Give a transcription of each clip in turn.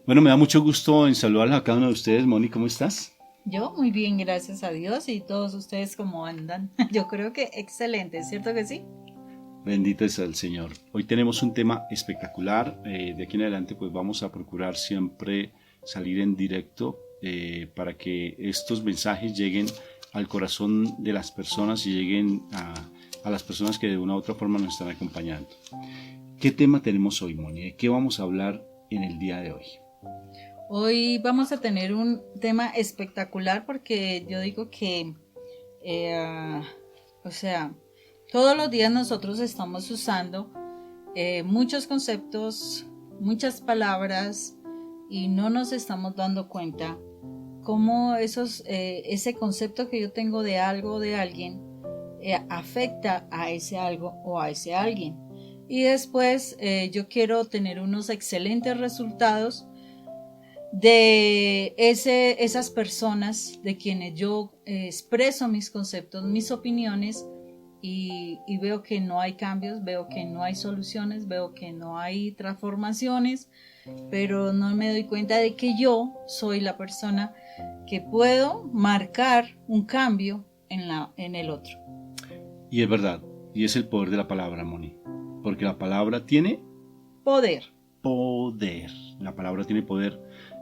Bueno, me da mucho gusto en saludarlos a cada uno de ustedes. Moni, ¿cómo estás? Yo muy bien, gracias a Dios. ¿Y todos ustedes cómo andan? Yo creo que excelente, ¿cierto que sí? Bendito es el Señor. Hoy tenemos un tema espectacular. De aquí en adelante pues vamos a procurar siempre salir en directo para que estos mensajes lleguen al corazón de las personas y lleguen a las personas que de una u otra forma nos están acompañando. ¿Qué tema tenemos hoy, Moni? ¿De qué vamos a hablar en el día de hoy? Hoy vamos a tener un tema espectacular porque yo digo que, eh, o sea, todos los días nosotros estamos usando muchos conceptos, muchas palabras y no nos estamos dando cuenta cómo ese concepto que yo tengo de algo o de alguien afecta a ese algo o a ese alguien. Y después yo quiero tener unos excelentes resultados de esas personas de quienes yo expreso mis conceptos, mis opiniones y veo que no hay cambios, veo que no hay soluciones, veo que no hay transformaciones, pero no me doy cuenta de que yo soy la persona que puedo marcar un cambio en el otro. Y es verdad, y es el poder de la palabra, Moni. Porque la palabra tiene Poder. poder. La palabra tiene poder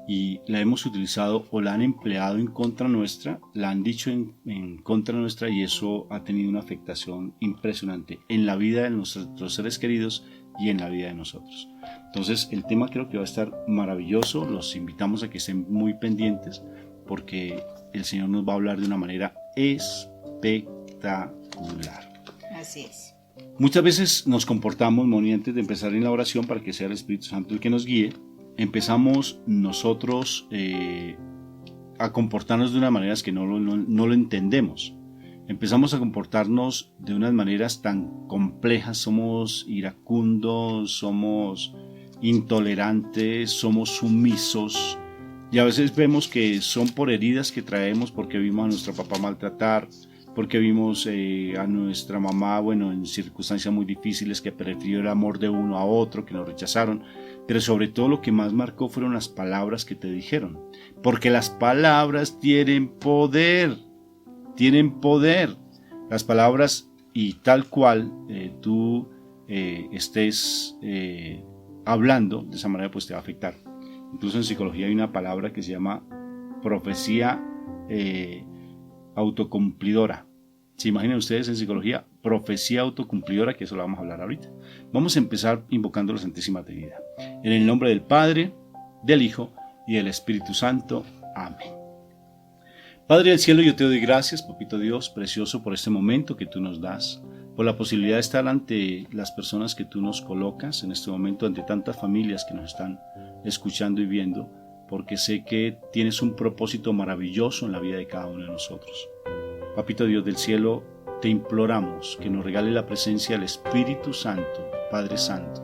y la hemos utilizado o la han empleado en contra nuestra, la han dicho en contra nuestra y eso ha tenido una afectación impresionante en la vida de nuestros seres queridos y en la vida de nosotros. Entonces el tema creo que va a estar maravilloso, los invitamos a que estén muy pendientes porque el Señor nos va a hablar de una manera espectacular. Así es. Muchas veces nos comportamos, Moni, antes de empezar en la oración para que sea el Espíritu Santo el que nos guíe, empezamos nosotros a comportarnos de unas maneras que no lo entendemos. Empezamos a comportarnos de unas maneras tan complejas, somos iracundos, somos intolerantes, somos sumisos y a veces vemos que son por heridas que traemos porque vimos a nuestro papá maltratar, porque vimos a nuestra mamá, bueno, en circunstancias muy difíciles que prefirió el amor de uno a otro, que nos rechazaron, pero sobre todo lo que más marcó fueron las palabras que te dijeron, porque las palabras tienen poder, las palabras y tal cual tú estés hablando, de esa manera pues te va a afectar. Incluso en psicología hay una palabra que se llama profecía autocumplidora. ¿Se imaginan ustedes en psicología? Profecía autocumplidora, que eso lo vamos a hablar ahorita. Vamos a empezar invocando la Santísima Trinidad. En el nombre del Padre, del Hijo y del Espíritu Santo. Amén. Padre del cielo, yo te doy gracias, papito Dios, precioso, por este momento que tú nos das, por la posibilidad de estar ante las personas que tú nos colocas en este momento, ante tantas familias que nos están escuchando y viendo, porque sé que tienes un propósito maravilloso en la vida de cada uno de nosotros. Papito Dios del cielo, te imploramos que nos regale la presencia del Espíritu Santo, Padre Santo,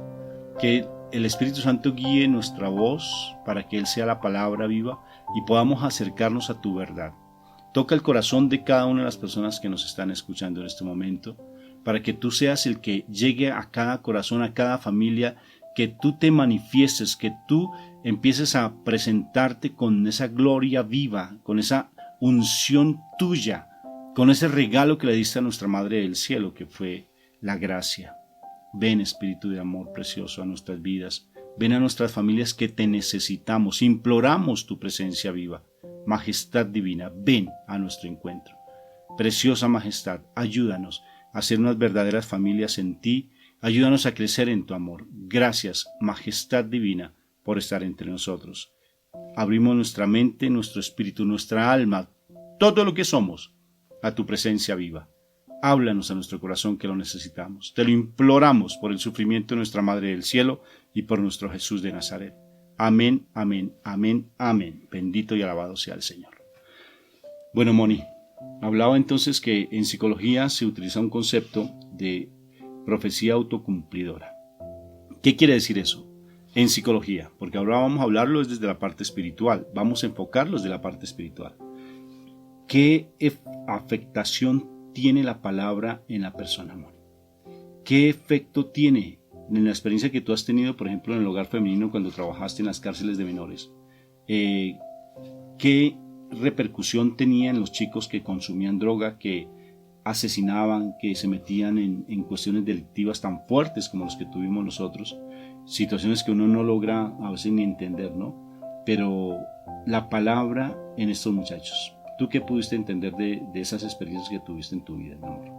que el Espíritu Santo guíe nuestra voz para que Él sea la palabra viva y podamos acercarnos a tu verdad. Toca el corazón de cada una de las personas que nos están escuchando en este momento, para que tú seas el que llegue a cada corazón, a cada familia, que tú te manifiestes, que tú empieces a presentarte con esa gloria viva, con esa unción tuya, con ese regalo que le diste a nuestra Madre del Cielo, que fue la gracia. Ven, Espíritu de amor precioso, a nuestras vidas. Ven a nuestras familias que te necesitamos. Imploramos tu presencia viva. Majestad divina, ven a nuestro encuentro. Preciosa Majestad, ayúdanos a ser unas verdaderas familias en ti. Ayúdanos a crecer en tu amor. Gracias, Majestad divina, por estar entre nosotros. Abrimos nuestra mente, nuestro espíritu, nuestra alma, todo lo que somos, a tu presencia viva. Háblanos a nuestro corazón que lo necesitamos. Te lo imploramos por el sufrimiento de nuestra Madre del Cielo y por nuestro Jesús de Nazaret. Amén, amén, amén, amén. Bendito y alabado sea el Señor. Bueno, Moni, hablaba entonces que en psicología se utiliza un concepto de profecía autocumplidora. ¿Qué quiere decir eso? En psicología, porque ahora vamos a hablarlo desde la parte espiritual, vamos a enfocarlo desde la parte espiritual. ¿Qué afectación tiene la palabra en la persona, amor? ¿Qué efecto tiene en la experiencia que tú has tenido, por ejemplo, en el hogar femenino cuando trabajaste en las cárceles de menores, ¿qué repercusión tenían los chicos que consumían droga, que asesinaban, que se metían en cuestiones delictivas tan fuertes como los que tuvimos nosotros? Situaciones que uno no logra a veces ni entender, ¿no? Pero la palabra en estos muchachos, ¿tú qué pudiste entender de esas experiencias que tuviste en tu vida, mi amor?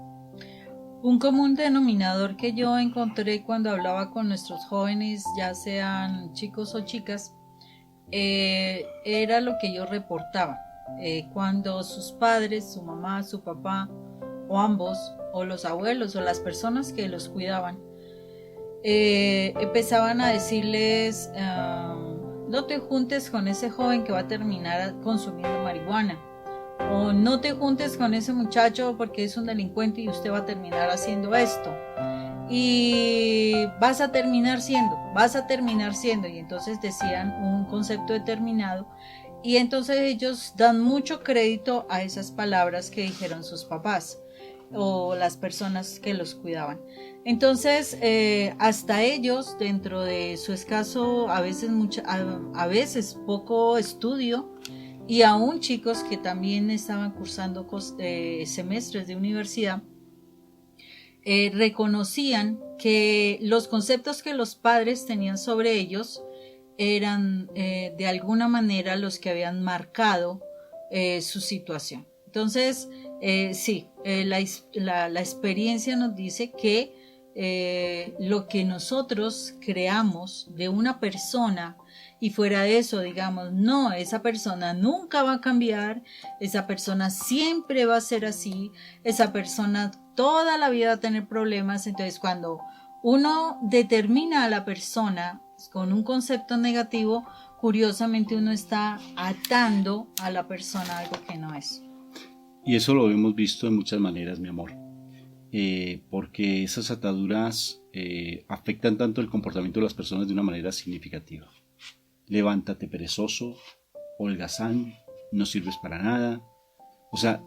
Un común denominador que yo encontré cuando hablaba con nuestros jóvenes, ya sean chicos o chicas, era lo que ellos reportaban. Cuando sus padres, su mamá, su papá, o ambos, o los abuelos, o las personas que los cuidaban, empezaban a decirles, no te juntes con ese joven que va a terminar consumiendo marihuana, o no te juntes con ese muchacho porque es un delincuente y usted va a terminar haciendo esto, y vas a terminar siendo, y entonces decían un concepto determinado, y entonces ellos dan mucho crédito a esas palabras que dijeron sus papás o las personas que los cuidaban. Entonces, hasta ellos, dentro de su escaso, a veces poco estudio, y aún chicos que también estaban cursando semestres de universidad, reconocían que los conceptos que los padres tenían sobre ellos eran de alguna manera los que habían marcado su situación. Entonces, sí, la experiencia nos dice que lo que nosotros creamos de una persona, y fuera de eso, digamos, no, esa persona nunca va a cambiar, esa persona siempre va a ser así, esa persona toda la vida va a tener problemas. Entonces, cuando uno determina a la persona con un concepto negativo, curiosamente uno está atando a la persona a algo que no es. Y eso lo hemos visto de muchas maneras, mi amor, porque esas ataduras afectan tanto el comportamiento de las personas de una manera significativa. Levántate perezoso, holgazán, no sirves para nada. O sea,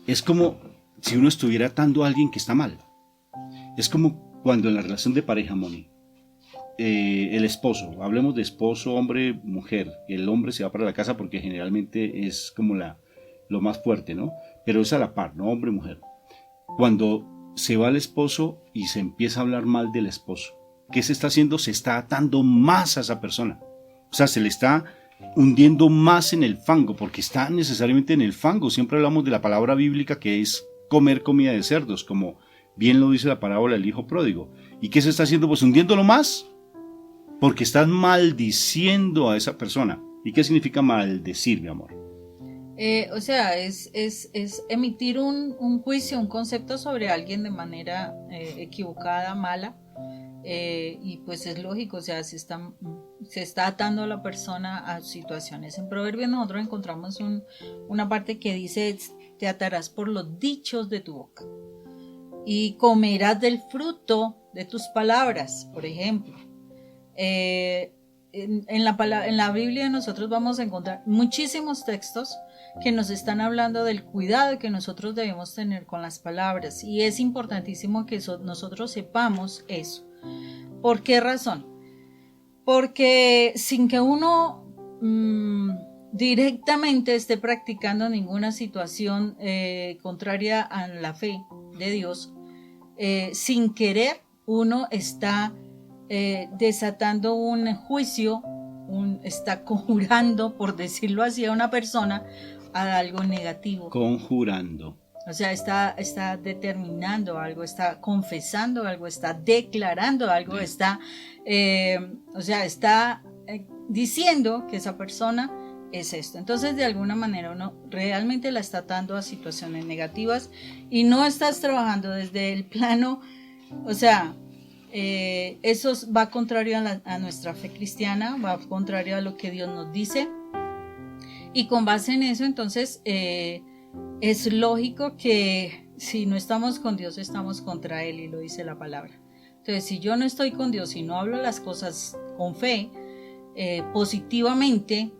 es como si uno estuviera atando a alguien que está mal. Es como cuando en la relación de pareja, Moni, el esposo, hablemos de esposo, hombre, mujer, el hombre se va para la casa porque generalmente es como lo más fuerte, ¿no? Pero es a la par, ¿no? Hombre, mujer. Cuando se va el esposo y se empieza a hablar mal del esposo, ¿qué se está haciendo? Se está atando más a esa persona. O sea, se le está hundiendo más en el fango, porque está necesariamente en el fango. Siempre hablamos de la palabra bíblica que es comer comida de cerdos, como bien lo dice la parábola del hijo pródigo. ¿Y qué se está haciendo? Pues hundiéndolo más, porque estás maldiciendo a esa persona. ¿Y qué significa maldecir, mi amor? O sea, es emitir un juicio, un concepto sobre alguien de manera equivocada, mala. Y pues es lógico, o sea, se está atando a la persona a situaciones. En Proverbios nosotros encontramos una parte que dice: te atarás por los dichos de tu boca y comerás del fruto de tus palabras. Por ejemplo, en la Biblia nosotros vamos a encontrar muchísimos textos que nos están hablando del cuidado que nosotros debemos tener con las palabras, y es importantísimo que nosotros sepamos eso. ¿Por qué razón? Porque sin que uno directamente esté practicando ninguna situación contraria a la fe de Dios, sin querer uno está desatando un juicio, está conjurando, por decirlo así, a una persona a algo negativo. Conjurando. O sea, está determinando algo, está confesando algo, está declarando algo, está diciendo que esa persona es esto. Entonces, de alguna manera uno realmente la está atando a situaciones negativas y no estás trabajando desde el plano, o sea, eso va contrario a nuestra fe cristiana, va contrario a lo que Dios nos dice, y con base en eso, entonces, es lógico que si no estamos con Dios, estamos contra Él, y lo dice la palabra. Entonces, si yo no estoy con Dios y no hablo las cosas con fe, positivamente,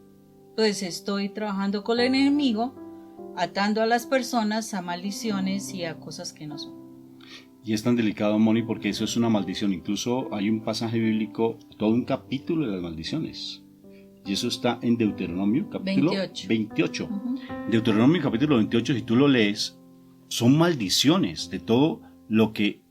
pues estoy trabajando con el enemigo, atando a las personas a maldiciones y a cosas que no son. Y es tan delicado, Moni, porque eso es una maldición. Incluso hay un pasaje bíblico, todo un capítulo de las maldiciones. Y eso está en Deuteronomio, capítulo 28. Uh-huh. Deuteronomio, capítulo 28, si tú lo lees, son maldiciones de todo lo que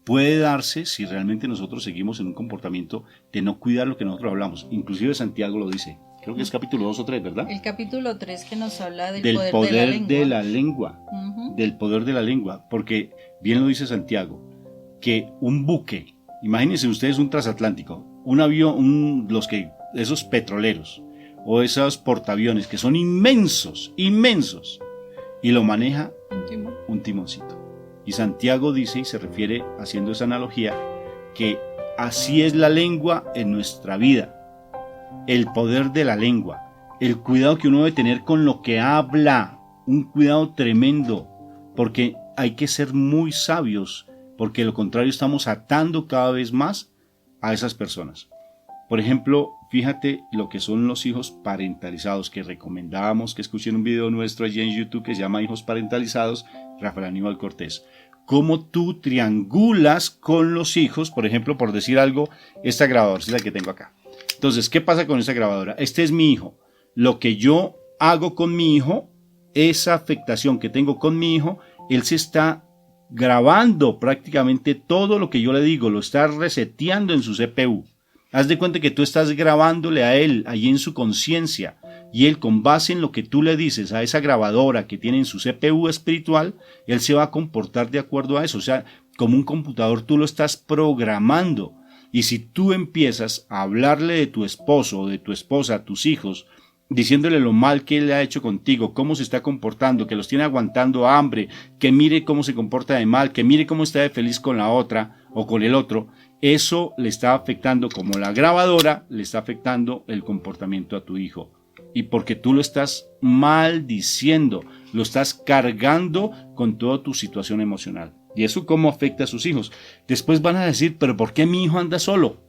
puede darse si realmente nosotros seguimos en un comportamiento de no cuidar lo que nosotros hablamos. Inclusive Santiago lo dice. Creo que es capítulo 2 o 3, ¿verdad? El capítulo 3 que nos habla del poder de la lengua. Uh-huh. Del poder de la lengua. Porque bien lo dice Santiago, que un buque, imagínense ustedes un transatlántico, un avión, esos petroleros o esos portaaviones que son inmensos, inmensos, y lo maneja un timoncito. Y Santiago dice, y se refiere haciendo esa analogía, que así es la lengua en nuestra vida. El poder de la lengua, el cuidado que uno debe tener con lo que habla, un cuidado tremendo, porque hay que ser muy sabios, porque de lo contrario estamos atando cada vez más a esas personas. Por ejemplo, fíjate lo que son los hijos parentalizados, que recomendábamos que escuchen un video nuestro allí en YouTube que se llama Hijos Parentalizados, Rafael Aníbal Cortés. Cómo tú triangulas con los hijos, por ejemplo, por decir algo, esta grabadora es la que tengo acá. Entonces, ¿qué pasa con esta grabadora? Este es mi hijo. Lo que yo hago con mi hijo, esa afectación que tengo con mi hijo, él se está grabando prácticamente todo lo que yo le digo, lo está reseteando en su CPU. Haz de cuenta que tú estás grabándole a él, allí en su conciencia, y él con base en lo que tú le dices a esa grabadora que tiene en su CPU espiritual, él se va a comportar de acuerdo a eso. O sea, como un computador tú lo estás programando. Y si tú empiezas a hablarle de tu esposo o de tu esposa a tus hijos, diciéndole lo mal que él ha hecho contigo, cómo se está comportando, que los tiene aguantando hambre, que mire cómo se comporta de mal, que mire cómo está de feliz con la otra o con el otro, eso le está afectando, como la grabadora le está afectando el comportamiento a tu hijo. Y porque tú lo estás maldiciendo, lo estás cargando con toda tu situación emocional. ¿Y eso cómo afecta a sus hijos? Después van a decir, pero ¿por qué mi hijo anda solo?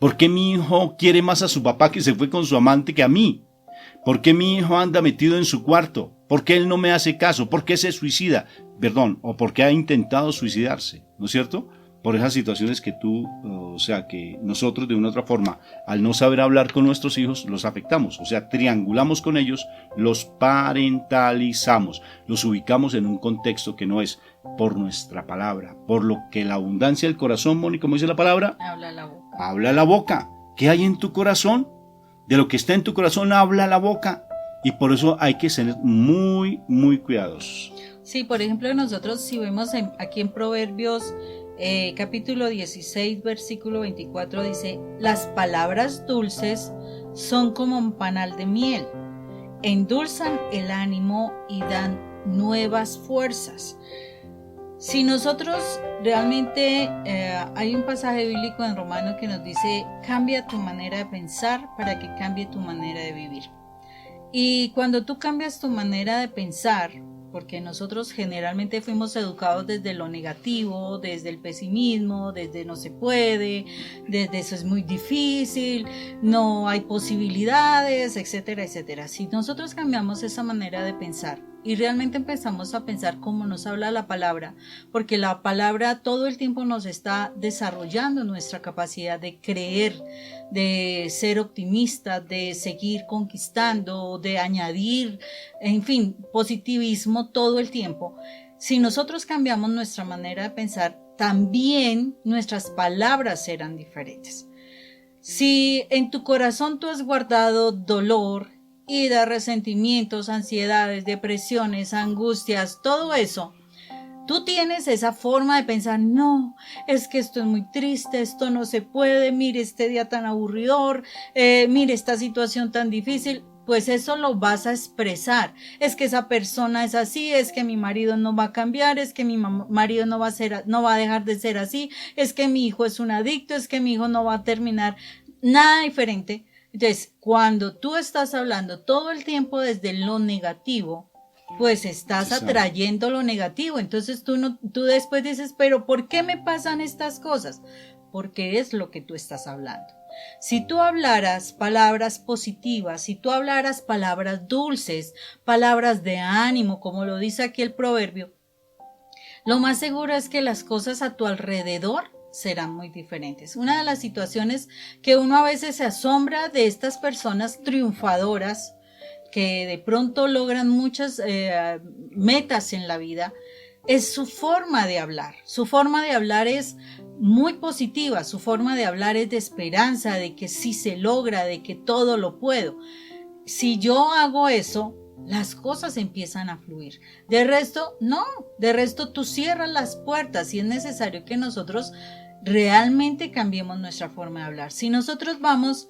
¿Por qué mi hijo quiere más a su papá que se fue con su amante que a mí? ¿Por qué mi hijo anda metido en su cuarto? ¿Por qué él no me hace caso? ¿Por qué se suicida? Perdón, o por qué ha intentado suicidarse, ¿no es cierto? Por esas situaciones que que nosotros de una u otra forma, al no saber hablar con nuestros hijos, los afectamos. O sea, triangulamos con ellos, los parentalizamos, los ubicamos en un contexto que no es por nuestra palabra, por lo que la abundancia del corazón, Moni, como dice la palabra, habla la boca. Habla la boca. ¿Qué hay en tu corazón? De lo que está en tu corazón habla la boca. Y por eso hay que ser muy, muy cuidadosos. Sí, por ejemplo, nosotros si vemos aquí en Proverbios capítulo 16, versículo 24 dice, las palabras dulces son como un panal de miel, endulzan el ánimo y dan nuevas fuerzas. Si nosotros realmente hay un pasaje bíblico en Romanos que nos dice, cambia tu manera de pensar para que cambie tu manera de vivir. Y cuando tú cambias tu manera de pensar, porque nosotros generalmente fuimos educados desde lo negativo, desde el pesimismo, desde no se puede, desde eso es muy difícil, no hay posibilidades, etcétera, etcétera. Si nosotros cambiamos esa manera de pensar y realmente empezamos a pensar como nos habla la palabra, porque la palabra todo el tiempo nos está desarrollando nuestra capacidad de creer, de ser optimistas, de seguir conquistando, de añadir, en fin, positivismo todo el tiempo. Si nosotros cambiamos nuestra manera de pensar, también nuestras palabras serán diferentes. Si en tu corazón tú has guardado dolor, ira, resentimientos, ansiedades, depresiones, angustias, todo eso, tú tienes esa forma de pensar, no, es que esto es muy triste, esto no se puede, mire este día tan aburridor, mire esta situación tan difícil, pues eso lo vas a expresar. Es que esa persona es así, es que mi marido no va a cambiar, es que mi marido no va a dejar de ser así, es que mi hijo es un adicto, es que mi hijo no va a terminar nada diferente. Entonces, cuando tú estás hablando todo el tiempo desde lo negativo, pues estás atrayendo lo negativo. Entonces tú después dices, pero ¿por qué me pasan estas cosas? Porque es lo que tú estás hablando. Si tú hablaras palabras positivas, si tú hablaras palabras dulces, palabras de ánimo, como lo dice aquí el proverbio, lo más seguro es que las cosas a tu alrededor serán muy diferentes. Una de las situaciones que uno a veces se asombra de estas personas triunfadoras que de pronto logran muchas metas en la vida es su forma de hablar. Su forma de hablar es muy positiva, su forma de hablar es de esperanza, de que sí se logra, de que todo lo puedo. Si yo hago eso, las cosas empiezan a fluir. De resto, no, de resto tú cierras las puertas y es necesario que nosotros realmente cambiemos nuestra forma de hablar. Si nosotros vamos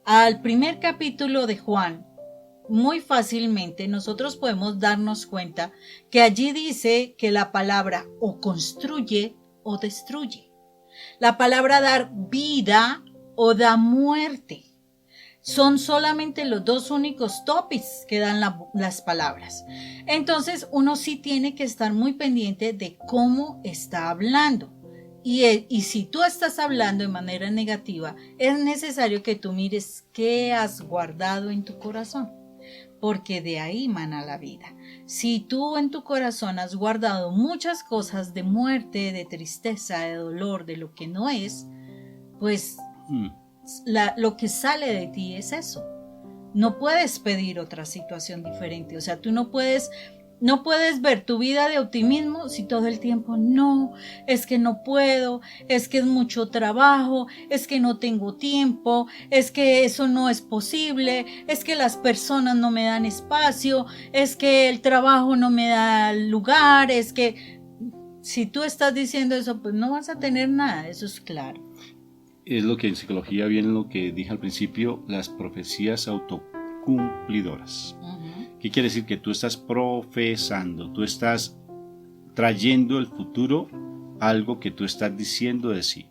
al primer capítulo de Juan, muy fácilmente nosotros podemos darnos cuenta que allí dice que la palabra o construye o destruye. La palabra dar vida o da muerte. Son solamente los dos únicos topics que dan las palabras. Entonces uno sí tiene que estar muy pendiente de cómo está hablando. Y si tú estás hablando de manera negativa, es necesario que tú mires qué has guardado en tu corazón, porque de ahí mana la vida. Si tú en tu corazón has guardado muchas cosas de muerte, de tristeza, de dolor, de lo que no es, pues lo que sale de ti es eso. No puedes pedir otra situación diferente. O sea, tú no puedes ver tu vida de optimismo si todo el tiempo no, es que no puedo, es que es mucho trabajo, es que no tengo tiempo, es que eso no es posible, es que las personas no me dan espacio, es que el trabajo no me da lugar, es que si tú estás diciendo eso, pues no vas a tener nada, eso es claro. Es lo que en psicología viene lo que dije al principio, las profecías autocumplidoras. ¿Qué quiere decir? Que tú estás profesando, tú estás trayendo el futuro, algo que tú estás diciendo de sí.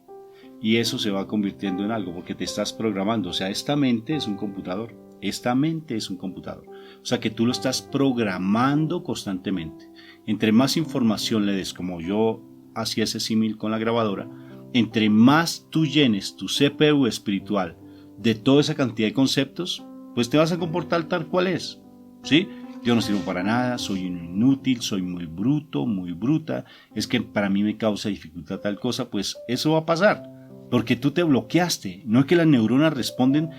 Y eso se va convirtiendo en algo, porque te estás programando. O sea, esta mente es un computador. Esta mente es un computador. O sea, que tú lo estás programando constantemente. Entre más información le des, como yo hacía ese símil con la grabadora, entre más tú llenes tu CPU espiritual de toda esa cantidad de conceptos, pues te vas a comportar tal cual es. ¿Sí? Yo no sirvo para nada, soy un inútil, soy muy bruto, muy bruta, es que para mí me causa dificultad tal cosa, pues eso va a pasar, porque tú te bloqueaste. No es que las neuronas responden,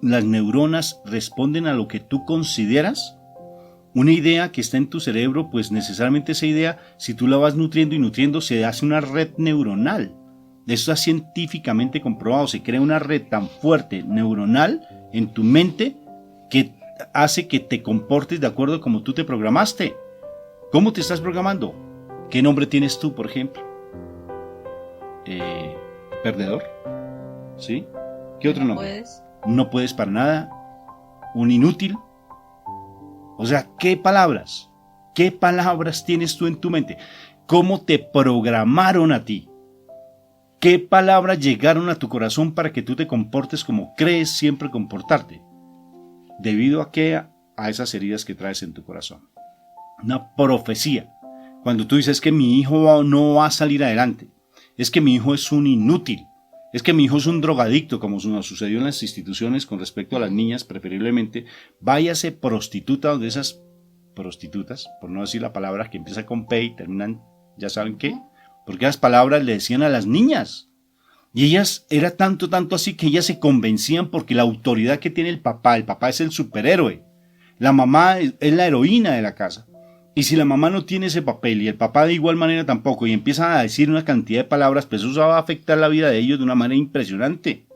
las neuronas responden a lo que tú consideras una idea que está en tu cerebro, pues necesariamente esa idea, si tú la vas nutriendo y nutriendo, se hace una red neuronal. Eso está científicamente comprobado, se crea una red tan fuerte neuronal en tu mente que hace que te comportes de acuerdo a como tú te programaste. ¿Cómo te estás programando? ¿Qué nombre tienes tú, por ejemplo? Perdedor. ¿Sí? ¿Qué otro nombre? No puedes para nada. Un inútil. O sea, ¿qué palabras? ¿Qué palabras tienes tú en tu mente? ¿Cómo te programaron a ti? ¿Qué palabras llegaron a tu corazón para que tú te comportes como crees siempre comportarte? ¿Debido a qué? A esas heridas que traes en tu corazón. Una profecía. Cuando tú dices que mi hijo no va a salir adelante, es que mi hijo es un inútil, es que mi hijo es un drogadicto, como nos sucedió en las instituciones con respecto a las niñas, preferiblemente, váyase prostituta, donde esas prostitutas, por no decir la palabra que empieza con P y terminan, ya saben qué, porque esas palabras le decían a las niñas. Y ellas, era tanto así que ellas se convencían porque la autoridad que tiene el papá es el superhéroe. La mamá es la heroína de la casa. Y si la mamá no tiene ese papel y el papá de igual manera tampoco y empiezan a decir una cantidad de palabras, pues eso va a afectar la vida de ellos de una manera impresionante.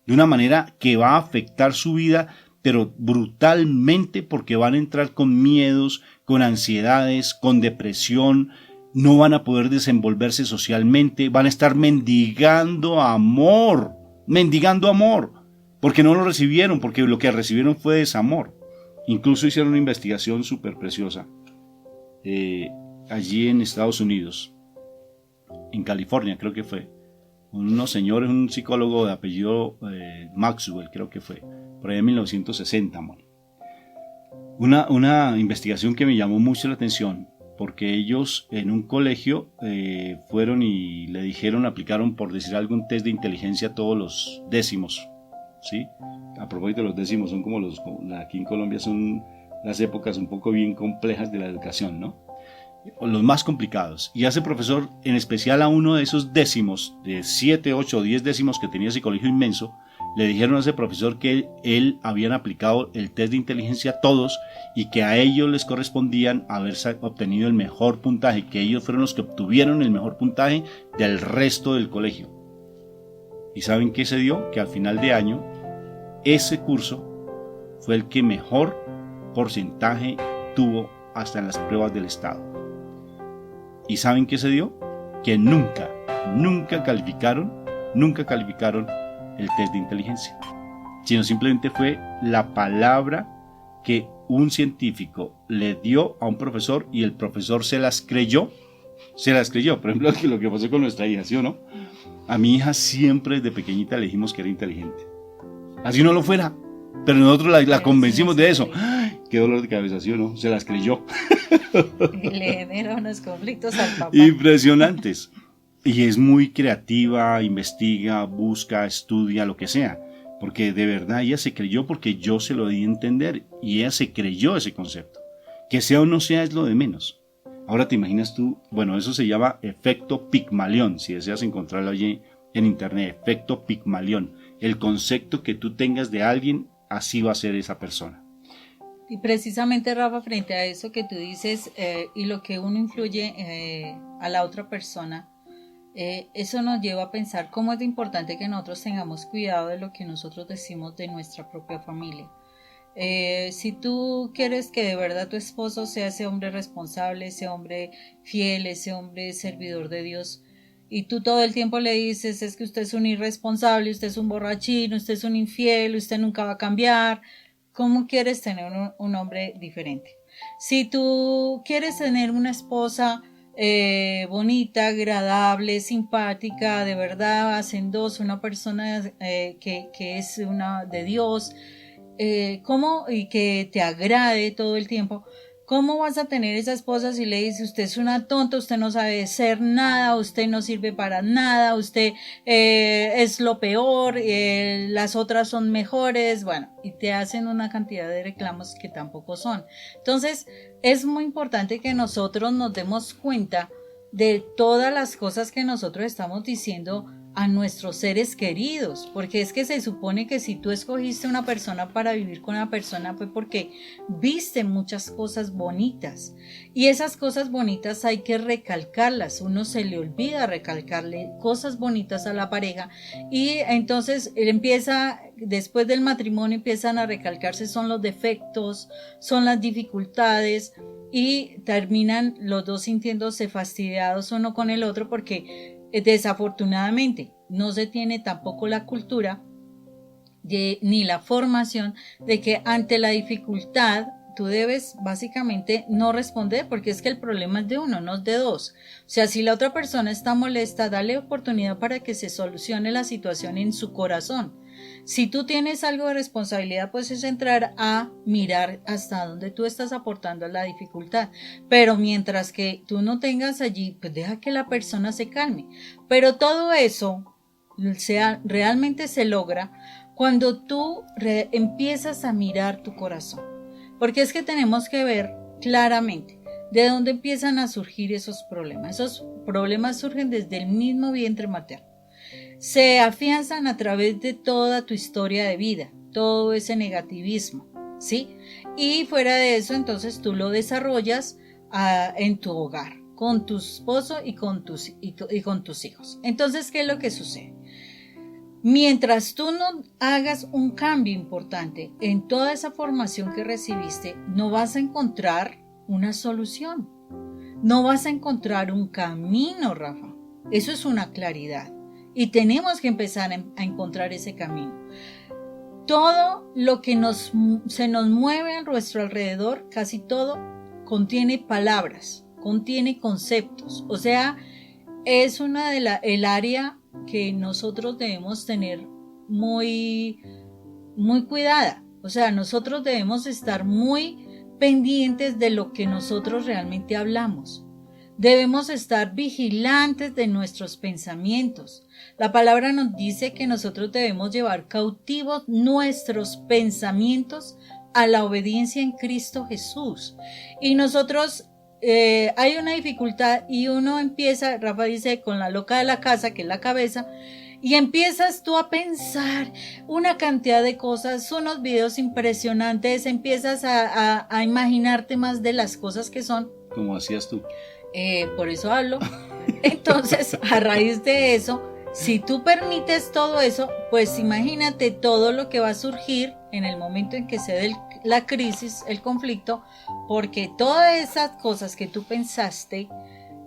De una manera que va a afectar su vida, pero brutalmente, porque van a entrar con miedos, con ansiedades, con depresión. No van a poder desenvolverse socialmente, van a estar mendigando amor, porque no lo recibieron, porque lo que recibieron fue desamor. Incluso hicieron una investigación súper preciosa allí en Estados Unidos, en California creo que fue, unos señores, un psicólogo de apellido Maxwell creo que fue, por ahí en 1960. Una investigación que me llamó mucho la atención, porque ellos en un colegio fueron y le dijeron, aplicaron por decir algún test de inteligencia a todos los décimos, ¿sí? A propósito de los décimos, son como aquí en Colombia son las épocas un poco bien complejas de la educación, ¿no? los más complicados. Y a ese profesor, en especial a uno de esos décimos, de 7, 8 o 10 décimos que tenía ese colegio inmenso, le dijeron a ese profesor que él habían aplicado el test de inteligencia a todos y que a ellos les correspondían haber obtenido el mejor puntaje, que ellos fueron los que obtuvieron el mejor puntaje del resto del colegio. ¿Y saben qué se dio? Que al final de año, ese curso fue el que mejor porcentaje tuvo hasta en las pruebas del Estado. ¿Y saben qué se dio? Que nunca calificaron el test de inteligencia, sino simplemente fue la palabra que un científico le dio a un profesor y el profesor se las creyó. Por ejemplo, lo que pasó con nuestra hija, ¿sí o no? A mi hija siempre desde pequeñita le dijimos que era inteligente, así no lo fuera, pero nosotros la convencimos de eso. ¡Ay, qué dolor de cabeza! ¿Sí o no? Se las creyó. Y le genera unos conflictos al papá. Impresionantes. Y es muy creativa, investiga, busca, estudia, lo que sea. Porque de verdad ella se creyó porque yo se lo di a entender y ella se creyó ese concepto. Que sea o no sea es lo de menos. Ahora te imaginas tú, bueno, eso se llama efecto Pigmalión, si deseas encontrarlo allí en internet, efecto Pigmalión. El concepto que tú tengas de alguien, así va a ser esa persona. Y precisamente, Rafa, frente a eso que tú dices y lo que uno influye a la otra persona, eso nos lleva a pensar cómo es importante que nosotros tengamos cuidado de lo que nosotros decimos de nuestra propia familia. Si tú quieres que de verdad tu esposo sea ese hombre responsable, ese hombre fiel, ese hombre servidor de Dios, y tú todo el tiempo le dices, es que usted es un irresponsable, usted es un borrachín, usted es un infiel, usted nunca va a cambiar, ¿cómo quieres tener un hombre diferente? Si tú quieres tener una esposa bonita, agradable, simpática, de verdad, hacendosa, una persona que es una de Dios, ¿cómo? Y que te agrade todo el tiempo. ¿Cómo vas a tener esa esposa si le dices, usted es una tonta, usted no sabe hacer nada, usted no sirve para nada, usted es lo peor, las otras son mejores, bueno, y te hacen una cantidad de reclamos que tampoco son. Entonces, es muy importante que nosotros nos demos cuenta de todas las cosas que nosotros estamos diciendo a nuestros seres queridos, porque es que se supone que si tú escogiste una persona para vivir con una persona fue porque viste muchas cosas bonitas y esas cosas bonitas hay que recalcarlas, uno se le olvida recalcarle cosas bonitas a la pareja y entonces él empieza, después del matrimonio empiezan a recalcarse son los defectos, son las dificultades y terminan los dos sintiéndose fastidiados uno con el otro porque desafortunadamente no se tiene tampoco la cultura ni la formación de que ante la dificultad tú debes básicamente no responder porque es que el problema es de uno, no es de dos. O sea, si la otra persona está molesta, dale oportunidad para que se solucione la situación en su corazón. Si tú tienes algo de responsabilidad, pues es entrar a mirar hasta dónde tú estás aportando la dificultad. Pero mientras que tú no tengas allí, pues deja que la persona se calme. Pero todo eso realmente se logra cuando tú empiezas a mirar tu corazón. Porque es que tenemos que ver claramente de dónde empiezan a surgir esos problemas. Esos problemas surgen desde el mismo vientre materno. Se afianzan a través de toda tu historia de vida, todo ese negativismo, ¿sí? Y fuera de eso, entonces tú lo desarrollas en tu hogar, con tu esposo y con tus hijos. Entonces, ¿qué es lo que sucede? Mientras tú no hagas un cambio importante en toda esa formación que recibiste, no vas a encontrar una solución, no vas a encontrar un camino, Rafa. Eso es una claridad. Y tenemos que empezar a encontrar ese camino. Todo lo que se nos mueve a nuestro alrededor, casi todo, contiene palabras, contiene conceptos. O sea, es el área que nosotros debemos tener muy, muy cuidada. O sea, nosotros debemos estar muy pendientes de lo que nosotros realmente hablamos. Debemos estar vigilantes de nuestros pensamientos. La palabra nos dice que nosotros debemos llevar cautivos nuestros pensamientos a la obediencia en Cristo Jesús. Y nosotros hay una dificultad y uno empieza, Rafa dice, con la loca de la casa, que es la cabeza, y empiezas tú a pensar una cantidad de cosas, unos videos impresionantes, empiezas a imaginarte más de las cosas que son. Como hacías tú. Por eso hablo. Entonces, a raíz de eso, si tú permites todo eso, pues imagínate todo lo que va a surgir en el momento en que se dé la crisis, el conflicto, porque todas esas cosas que tú pensaste,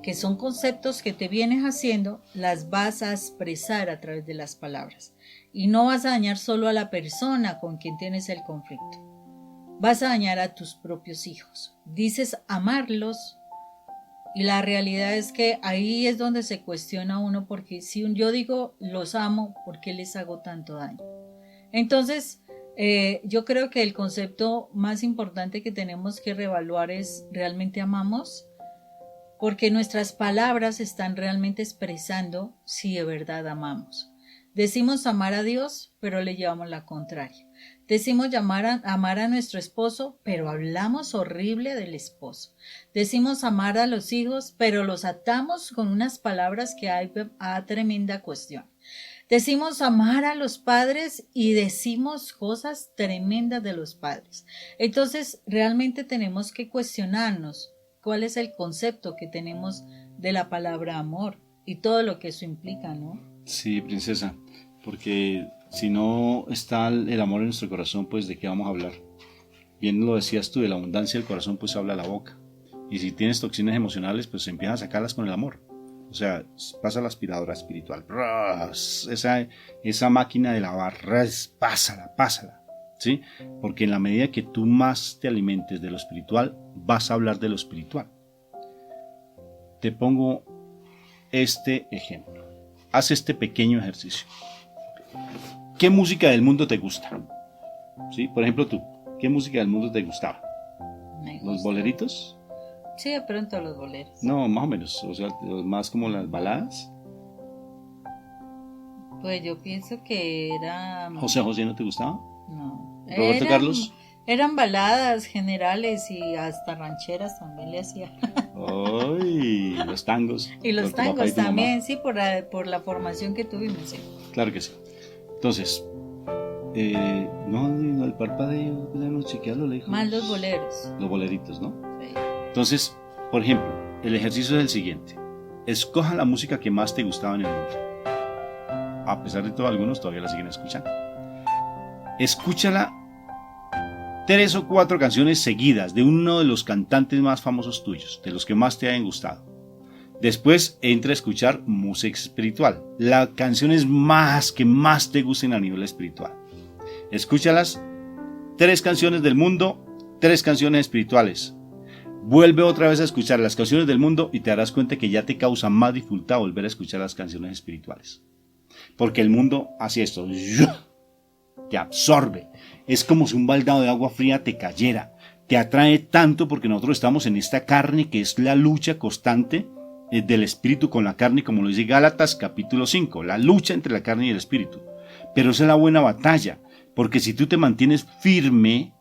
que son conceptos que te vienes haciendo, las vas a expresar a través de las palabras. Y no vas a dañar solo a la persona con quien tienes el conflicto. Vas a dañar a tus propios hijos. Dices amarlos, y la realidad es que ahí es donde se cuestiona uno, porque si yo digo los amo, ¿por qué les hago tanto daño? Entonces, yo creo que el concepto más importante que tenemos que reevaluar es, ¿realmente amamos? Porque nuestras palabras están realmente expresando si de verdad amamos. Decimos amar a Dios, pero le llevamos la contraria. Decimos amar a nuestro esposo, pero hablamos horrible del esposo. Decimos amar a los hijos, pero los atamos con unas palabras que hay a tremenda cuestión. Decimos amar a los padres y decimos cosas tremendas de los padres. Entonces, realmente tenemos que cuestionarnos cuál es el concepto que tenemos de la palabra amor y todo lo que eso implica, ¿no? Sí, princesa, porque si no está el amor en nuestro corazón, pues ¿de qué vamos a hablar? Bien lo decías tú, de la abundancia del corazón pues habla la boca. Y si tienes toxinas emocionales, pues empiezas a sacarlas con el amor. O sea, pasa la aspiradora espiritual. Esa máquina de lavar, pásala. ¿Sí? Porque en la medida que tú más te alimentes de lo espiritual, vas a hablar de lo espiritual. Te pongo este ejemplo. Haz este pequeño ejercicio. ¿Qué música del mundo te gusta? ¿Sí? Por ejemplo tú, ¿qué música del mundo te gustaba? ¿Los boleritos? Sí, de pronto los boleros. No, más o menos, o sea, más como las baladas. Pues yo pienso que era... ¿José José no te gustaba? No. ¿Roberto Carlos? Eran baladas generales y hasta rancheras también le hacía. ¡Ay! Los tangos. Y los tangos también, sí, por la formación que tuvimos. Sí. Claro que sí. Entonces, no, el parpadeo de la noche que a lo lejos. Más los boleros. Los boleritos, ¿no? Sí. Entonces, por ejemplo, el ejercicio es el siguiente. Escoja la música que más te gustaba en el mundo. A pesar de todo, algunos todavía la siguen escuchando. Escúchala 3 o 4 canciones seguidas de uno de los cantantes más famosos tuyos, de los que más te hayan gustado. Después entra a escuchar música espiritual, las canciones que más te gusten a nivel espiritual. Escúchalas, 3 canciones del mundo, 3 canciones espirituales. Vuelve otra vez a escuchar las canciones del mundo y te darás cuenta que ya te causa más dificultad volver a escuchar las canciones espirituales. Porque el mundo hace esto, te absorbe. Es como si un baldado de agua fría te cayera. Te atrae tanto porque nosotros estamos en esta carne que es la lucha constante del espíritu con la carne, como lo dice Gálatas capítulo 5, la lucha entre la carne y el espíritu. Pero esa es la buena batalla, porque si tú te mantienes firme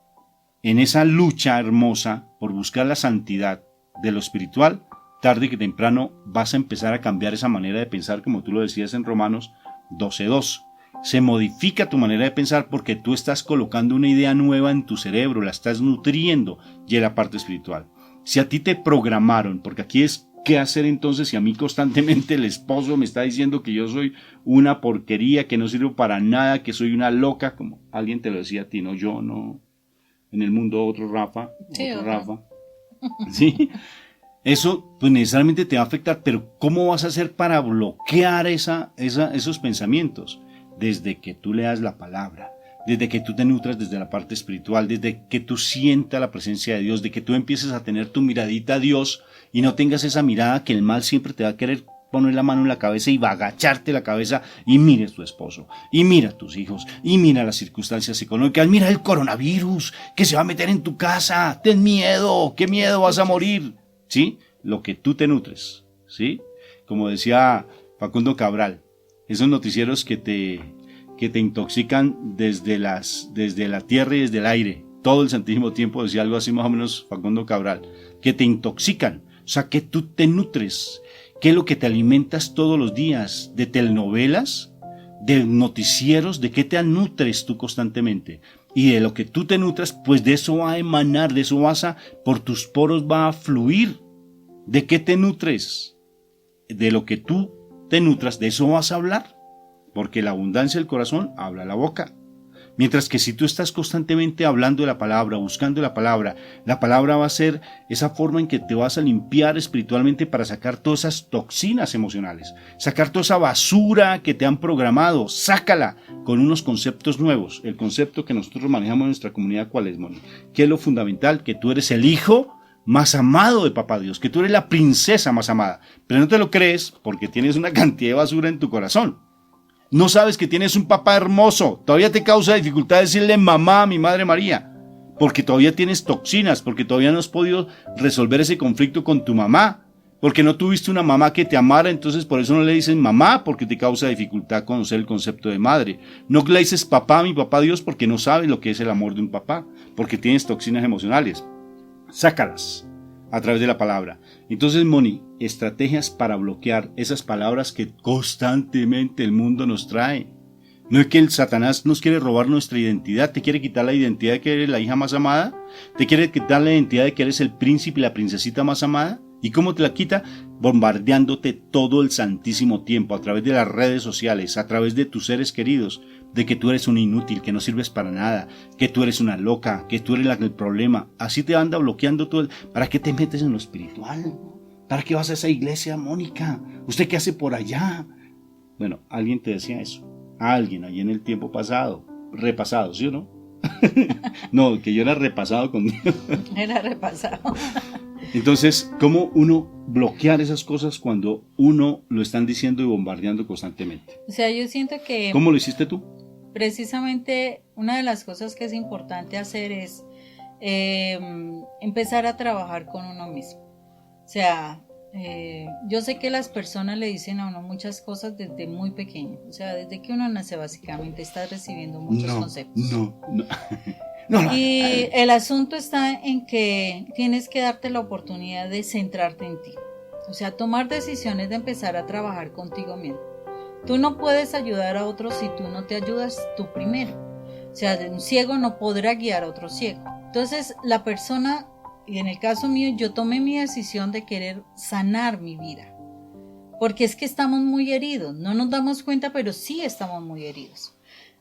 en esa lucha hermosa por buscar la santidad de lo espiritual, tarde que temprano vas a empezar a cambiar esa manera de pensar, como tú lo decías en Romanos 12:2. Se modifica tu manera de pensar porque tú estás colocando una idea nueva en tu cerebro, la estás nutriendo y en la parte espiritual. Si a ti te programaron, porque aquí es qué hacer entonces si a mí constantemente el esposo me está diciendo que yo soy una porquería, que no sirvo para nada, que soy una loca, como alguien te lo decía a ti, no yo, no, en el mundo otro Rafa, sí, otro Rafa, ¿sí? Eso pues necesariamente te va a afectar, pero ¿cómo vas a hacer para bloquear esos pensamientos? Desde que tú leas la palabra, desde que tú te nutras desde la parte espiritual, desde que tú sientas la presencia de Dios, de que tú empieces a tener tu miradita a Dios y no tengas esa mirada que el mal siempre te va a querer poner la mano en la cabeza y va a agacharte la cabeza y mira a tu esposo, y mira a tus hijos, y mira las circunstancias económicas, mira el coronavirus que se va a meter en tu casa, ten miedo, qué miedo, vas a morir, ¿sí? Lo que tú te nutres, ¿sí? Como decía Facundo Cabral, esos noticieros que te intoxican desde la tierra y desde el aire, todo el santísimo tiempo, decía algo así más o menos Facundo Cabral, que te intoxican. O sea, que tú te nutres. ¿Qué es lo que te alimentas todos los días? ¿De telenovelas? ¿De noticieros? ¿De qué te nutres tú constantemente? Y de lo que tú te nutras, pues de eso va a emanar, de eso por tus poros va a fluir. ¿De qué te nutres? De lo que tú te nutras, de eso vas a hablar. Porque la abundancia del corazón habla la boca. Mientras que si tú estás constantemente hablando de la palabra, buscando la palabra va a ser esa forma en que te vas a limpiar espiritualmente para sacar todas esas toxinas emocionales, sacar toda esa basura que te han programado, sácala con unos conceptos nuevos. El concepto que nosotros manejamos en nuestra comunidad, ¿cuál es, Moni? ¿Qué es lo fundamental? Que tú eres el hijo más amado de Papá Dios, que tú eres la princesa más amada, pero no te lo crees porque tienes una cantidad de basura en tu corazón. No sabes que tienes un papá hermoso. Todavía te causa dificultad decirle mamá a mi Madre María. Porque todavía tienes toxinas, porque todavía no has podido resolver ese conflicto con tu mamá. Porque no tuviste una mamá que te amara, entonces por eso no le dices mamá, porque te causa dificultad conocer el concepto de madre. No le dices papá a mi Papá Dios porque no sabes lo que es el amor de un papá, porque tienes toxinas emocionales. Sácalas a través de la palabra. Entonces, Moni, estrategias para bloquear esas palabras que constantemente el mundo nos trae. No es que el Satanás nos quiere robar nuestra identidad, te quiere quitar la identidad de que eres la hija más amada, te quiere quitar la identidad de que eres el príncipe y la princesita más amada. ¿Y cómo te la quita? Bombardeándote todo el santísimo tiempo a través de las redes sociales, a través de tus seres queridos, de que tú eres un inútil, que no sirves para nada, que tú eres una loca, que tú eres el problema. Así te anda bloqueando todo. ¿Para qué te metes en lo espiritual? ¿Para qué vas a esa iglesia, Mónica? ¿Usted qué hace por allá? Bueno, alguien te decía eso. Alguien allí en el tiempo pasado, repasado, ¿sí o no? No, que yo era repasado con Dios. Era repasado. Entonces, ¿cómo uno bloquear esas cosas cuando uno lo están diciendo y bombardeando constantemente? O sea, yo siento que... ¿Cómo lo hiciste tú? Precisamente una de las cosas que es importante hacer es empezar a trabajar con uno mismo. O sea, yo sé que las personas le dicen a uno muchas cosas desde muy pequeño. O sea, desde que uno nace básicamente está recibiendo muchos conceptos. No. Y el asunto está en que tienes que darte la oportunidad de centrarte en ti. O sea, tomar decisiones de empezar a trabajar contigo mismo. Tú no puedes ayudar a otros si tú no te ayudas tú primero. O sea, un ciego no podrá guiar a otro ciego. Entonces, la persona, y en el caso mío, yo tomé mi decisión de querer sanar mi vida. Porque es que estamos muy heridos. No nos damos cuenta, pero sí estamos muy heridos.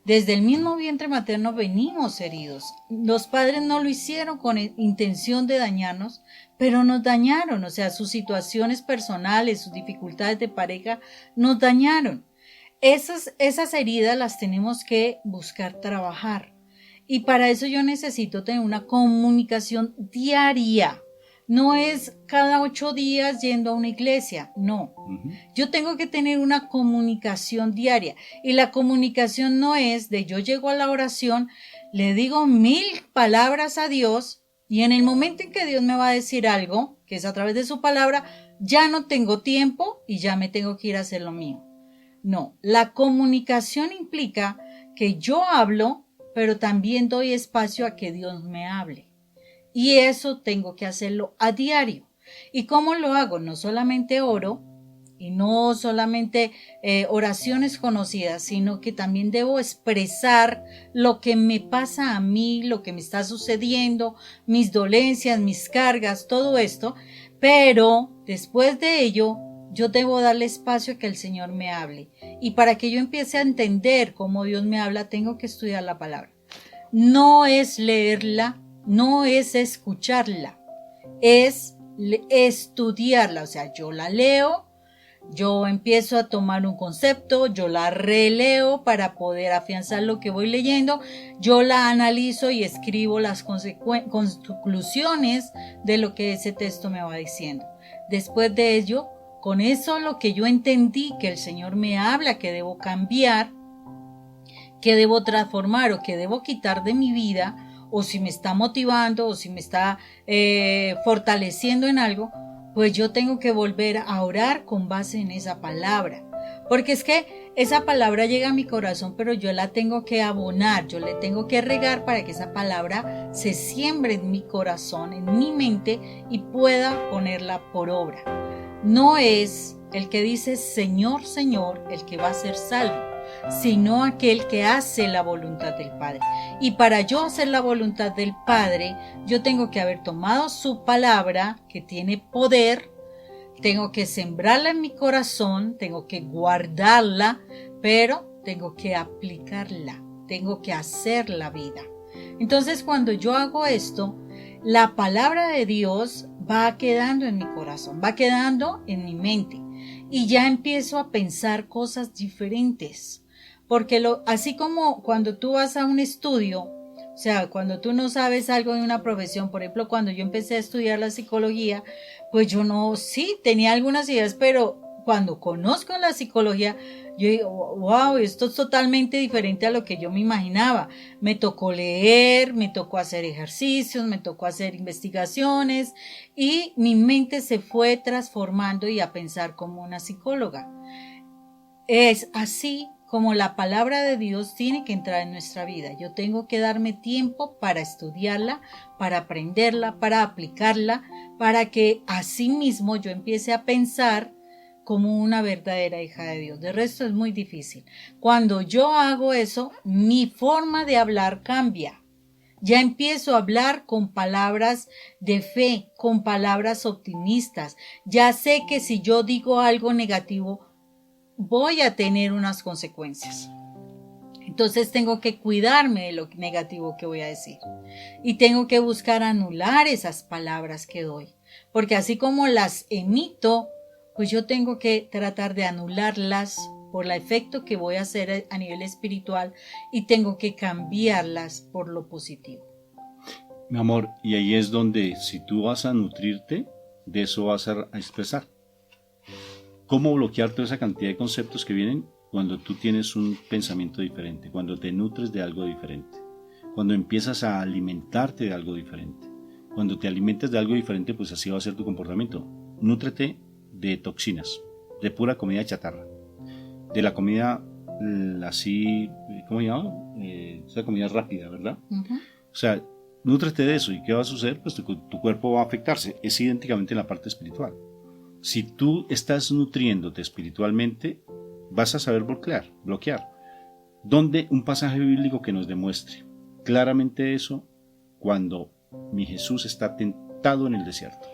Desde el mismo vientre materno venimos heridos. Los padres no lo hicieron con intención de dañarnos, pero nos dañaron. O sea, sus situaciones personales, sus dificultades de pareja nos dañaron. Esas heridas las tenemos que buscar trabajar. Y para eso yo necesito tener una comunicación diaria. No es cada 8 días yendo a una iglesia, no. Yo tengo que tener una comunicación diaria. Y la comunicación no es de yo llego a la oración, le digo 1000 palabras a Dios y en el momento en que Dios me va a decir algo, que es a través de su palabra, ya no tengo tiempo y ya me tengo que ir a hacer lo mío. No, la comunicación implica que yo hablo, pero también doy espacio a que Dios me hable. Y eso tengo que hacerlo a diario. ¿Y cómo lo hago? No solamente oro y no solamente oraciones conocidas, sino que también debo expresar lo que me pasa a mí, lo que me está sucediendo, mis dolencias, mis cargas, todo esto. Pero después de ello, yo debo darle espacio a que el Señor me hable. Y para que yo empiece a entender cómo Dios me habla, tengo que estudiar la palabra. No es leerla, no es escucharla, es estudiarla. O sea, yo la leo, yo empiezo a tomar un concepto, yo la releo para poder afianzar lo que voy leyendo, yo la analizo y escribo las conclusiones de lo que ese texto me va diciendo. Después de ello, con eso lo que yo entendí que el Señor me habla, que debo cambiar, que debo transformar o que debo quitar de mi vida, o si me está motivando o si me está fortaleciendo en algo, pues yo tengo que volver a orar con base en esa palabra, Porque es que esa palabra llega a mi corazón, pero yo la tengo que abonar, yo le tengo que regar para que esa palabra se siembre en mi corazón, en mi mente y pueda ponerla por obra. No es el que dice Señor, Señor, el que va a ser salvo, sino aquel que hace la voluntad del Padre. Y para yo hacer la voluntad del Padre, yo tengo que haber tomado su palabra, que tiene poder, tengo que sembrarla en mi corazón, tengo que guardarla, pero tengo que aplicarla, tengo que hacer la vida. Entonces, cuando yo hago esto, la palabra de Dios va quedando en mi corazón, va quedando en mi mente y ya empiezo a pensar cosas diferentes. Porque así como cuando tú vas a un estudio, o sea, cuando tú no sabes algo de una profesión, por ejemplo, cuando yo empecé a estudiar la psicología, pues yo sí, tenía algunas ideas, pero cuando conozco la psicología, yo digo, wow, esto es totalmente diferente a lo que yo me imaginaba. Me tocó leer, me tocó hacer ejercicios, me tocó hacer investigaciones y mi mente se fue transformando y a pensar como una psicóloga. Es así como la palabra de Dios tiene que entrar en nuestra vida. Yo tengo que darme tiempo para estudiarla, para aprenderla, para aplicarla, para que así mismo yo empiece a pensar como una verdadera hija de Dios. De resto es muy difícil. Cuando yo hago eso, mi forma de hablar cambia. Ya empiezo a hablar con palabras de fe, con palabras optimistas. Ya sé que si yo digo algo negativo, voy a tener unas consecuencias. Entonces tengo que cuidarme de lo negativo que voy a decir. Y tengo que buscar anular esas palabras que doy. Porque así como las emito, pues yo tengo que tratar de anularlas por el efecto que voy a hacer a nivel espiritual y tengo que cambiarlas por lo positivo. Mi amor, y ahí es donde si tú vas a nutrirte, de eso vas a expresar. ¿Cómo bloquear toda esa cantidad de conceptos que vienen cuando tú tienes un pensamiento diferente, cuando te nutres de algo diferente, cuando empiezas a alimentarte de algo diferente? Cuando te alimentas de algo diferente, pues así va a ser tu comportamiento. Nútrete de toxinas, de pura comida chatarra, de la comida así, ¿cómo se llama? Esa comida rápida, ¿verdad? O sea, nútrete de eso. ¿Y qué va a suceder? Pues tu cuerpo va a afectarse. Es idénticamente en la parte espiritual. Si tú estás nutriéndote espiritualmente, vas a saber bloquear. ¿Dónde un pasaje bíblico que nos demuestre claramente eso? Cuando mi Jesús está tentado en el desierto.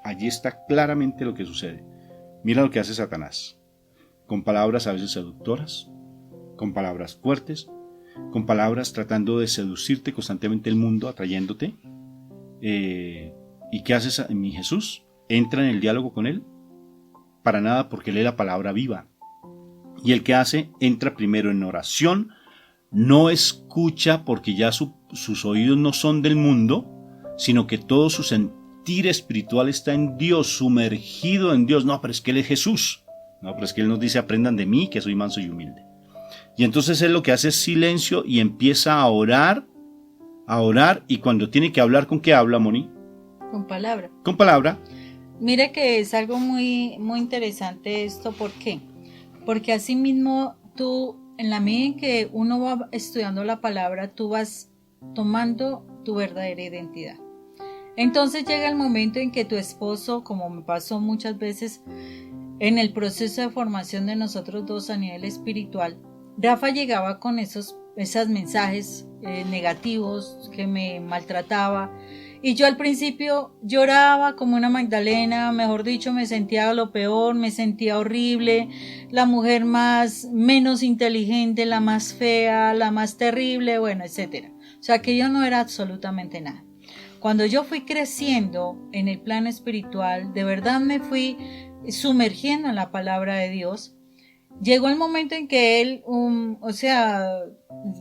Allí está claramente lo que sucede. Mira lo que hace Satanás. Con palabras a veces seductoras, con palabras fuertes, con palabras tratando de seducirte constantemente el mundo, atrayéndote. ¿Y qué hace mi Jesús? Entra en el diálogo con él, para nada, porque lee la palabra viva. Y el que hace, entra primero en oración, no escucha porque ya sus oídos no son del mundo, sino que todo su sentir espiritual está en Dios, sumergido en Dios. No, pero es que Él es Jesús. No, pero es que Él nos dice, aprendan de mí, que soy manso y humilde. Y entonces Él lo que hace es silencio y empieza a orar, y cuando tiene que hablar, ¿con qué habla, Moni? Con palabra. Con palabra. Mire que es algo muy, muy interesante esto. ¿Por qué? Porque así mismo tú, en la medida en que uno va estudiando la palabra, tú vas tomando tu verdadera identidad. Entonces llega el momento en que tu esposo, como me pasó muchas veces en el proceso de formación de nosotros dos a nivel espiritual, Rafa llegaba con esos mensajes negativos que me maltrataba. Y yo al principio lloraba como una Magdalena, mejor dicho, me sentía lo peor, me sentía horrible, la mujer menos inteligente, la más fea, la más terrible, bueno, etcétera. O sea que yo no era absolutamente nada. Cuando yo fui creciendo en el plano espiritual, de verdad me fui sumergiendo en la palabra de Dios. Llegó el momento en que él,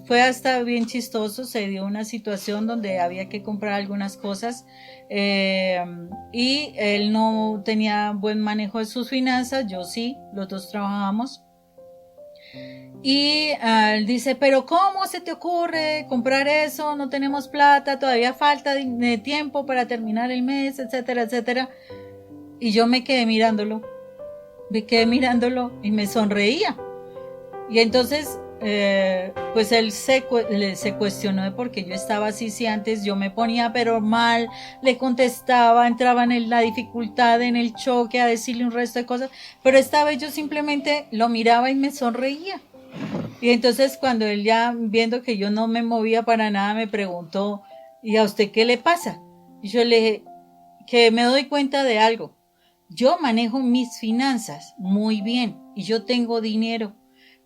fue hasta bien chistoso, se dio una situación donde había que comprar algunas cosas y él no tenía buen manejo de sus finanzas, yo sí, los dos trabajábamos. Y él dice, pero ¿cómo se te ocurre comprar eso? No tenemos plata, todavía falta de tiempo para terminar el mes, etcétera, etcétera. Y yo me quedé mirándolo. me quedé mirándolo y me sonreía. Y entonces, pues él se cuestionó de por qué yo estaba así, si antes yo me ponía pero mal, le contestaba, entraba en la dificultad, en el choque, a decirle un resto de cosas, pero esta vez yo simplemente lo miraba y me sonreía. Y entonces cuando él ya viendo que yo no me movía para nada, me preguntó, ¿y a usted qué le pasa? Y yo le dije, que me doy cuenta de algo. Yo manejo mis finanzas muy bien y yo tengo dinero,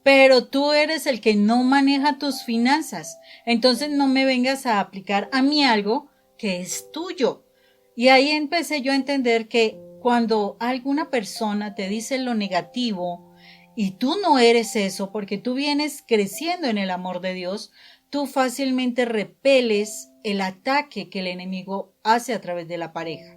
pero tú eres el que no maneja tus finanzas. Entonces no me vengas a aplicar a mí algo que es tuyo. Y ahí empecé yo a entender que cuando alguna persona te dice lo negativo y tú no eres eso, porque tú vienes creciendo en el amor de Dios, tú fácilmente repeles el ataque que el enemigo hace a través de la pareja.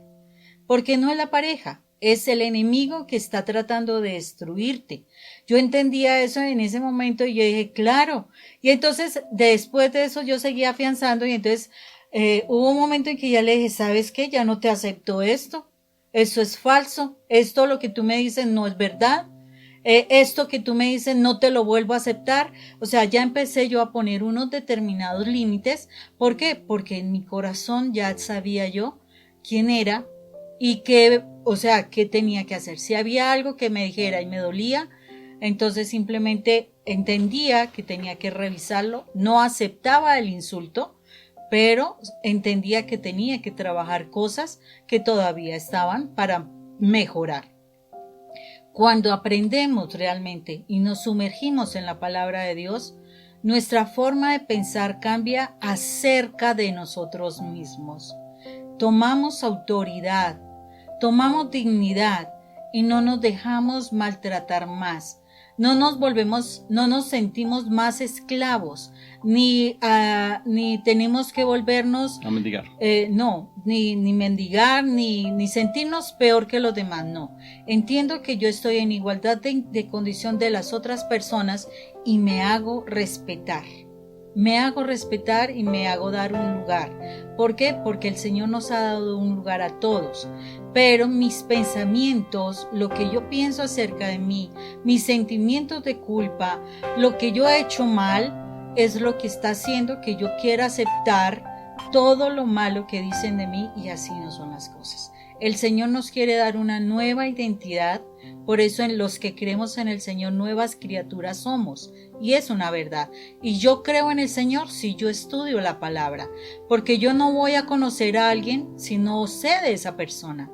Porque no es la pareja, es el enemigo que está tratando de destruirte. Yo entendía eso en ese momento y yo dije, claro. Y entonces, después de eso, yo seguía afianzando y entonces hubo un momento en que ya le dije, ¿sabes qué? Ya no te acepto esto. Eso es falso. Esto lo que tú me dices no es verdad. Esto que tú me dices no te lo vuelvo a aceptar. O sea, ya empecé yo a poner unos determinados límites. ¿Por qué? Porque en mi corazón ya sabía yo quién era y qué, o sea, qué tenía que hacer. Si había algo que me dijera y me dolía, entonces simplemente entendía que tenía que revisarlo. No aceptaba el insulto, pero entendía que tenía que trabajar cosas que todavía estaban para mejorar. Cuando aprendemos realmente y nos sumergimos en la palabra de Dios, nuestra forma de pensar cambia acerca de nosotros mismos. Tomamos autoridad, tomamos dignidad y no nos dejamos maltratar más. No nos sentimos más esclavos, ni tenemos que volvernos A mendigar. Ni mendigar, ni sentirnos peor que los demás, no. Entiendo que yo estoy en igualdad de condición de las otras personas y me hago respetar. Me hago respetar y me hago dar un lugar. ¿Por qué? Porque el Señor nos ha dado un lugar a todos. Pero mis pensamientos, lo que yo pienso acerca de mí, mis sentimientos de culpa, lo que yo he hecho mal, es lo que está haciendo que yo quiera aceptar todo lo malo que dicen de mí, y así no son las cosas. El Señor nos quiere dar una nueva identidad, por eso en los que creemos en el Señor nuevas criaturas somos, y es una verdad. Y yo creo en el Señor si yo estudio la palabra, porque yo no voy a conocer a alguien si no sé de esa persona.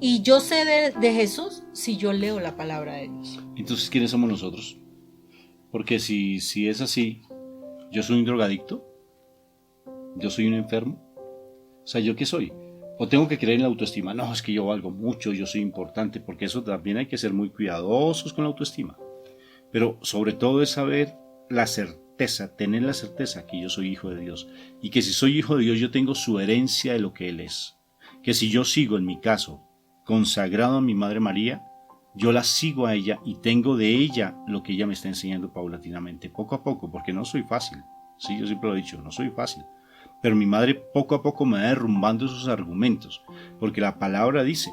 Y yo sé de Jesús si yo leo la palabra de Dios. Entonces, ¿quiénes somos nosotros? Porque si es así, yo soy un drogadicto, yo soy un enfermo. O sea, ¿yo qué soy? O tengo que creer en la autoestima. No, es que yo valgo mucho, yo soy importante, porque eso también hay que ser muy cuidadosos con la autoestima. Pero sobre todo es saber la certeza, tener la certeza que yo soy hijo de Dios. Y que si soy hijo de Dios, yo tengo su herencia de lo que Él es. Que si yo sigo, en mi caso, consagrado a mi Madre María, yo la sigo a ella y tengo de ella lo que ella me está enseñando paulatinamente, poco a poco, porque no soy fácil. Sí, yo siempre lo he dicho, no soy fácil. Pero mi madre poco a poco me va derrumbando sus argumentos, porque la palabra dice,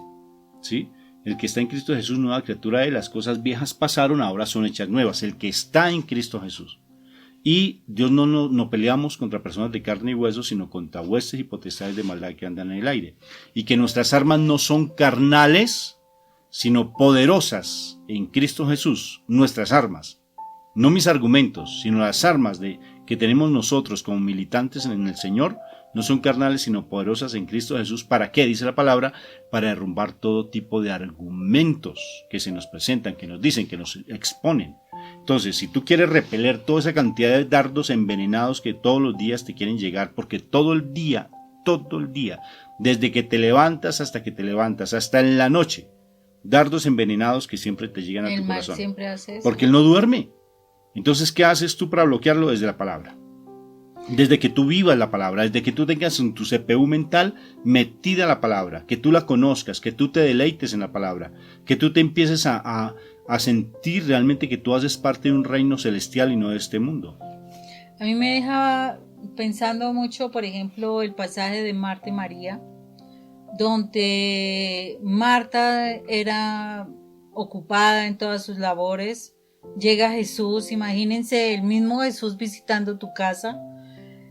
¿sí? El que está en Cristo Jesús, nueva criatura de las cosas viejas pasaron, ahora son hechas nuevas. El que está en Cristo Jesús. Y Dios no peleamos contra personas de carne y hueso, sino contra huestes y potestades de maldad que andan en el aire. Y que nuestras armas no son carnales, sino poderosas en Cristo Jesús, nuestras armas. No mis argumentos, sino las armas que tenemos nosotros como militantes en el Señor, no son carnales, sino poderosas en Cristo Jesús. ¿Para qué? Dice la palabra, para derrumbar todo tipo de argumentos que se nos presentan, que nos dicen, que nos exponen. Entonces, si tú quieres repeler toda esa cantidad de dardos envenenados que todos los días te quieren llegar, porque todo el día, desde que te levantas, hasta en la noche, dardos envenenados que siempre te llegan a tu corazón. Siempre hace eso. Porque él no duerme. Entonces, ¿qué haces tú para bloquearlo? Desde la palabra. Desde que tú vivas la palabra, desde que tú tengas en tu CPU mental metida la palabra, que tú la conozcas, que tú te deleites en la palabra, que tú te empieces a sentir realmente que tú haces parte de un reino celestial y no de este mundo. A mí me deja pensando mucho, por ejemplo, el pasaje de Marta y María, donde Marta era ocupada en todas sus labores. Llega Jesús, imagínense el mismo Jesús visitando tu casa.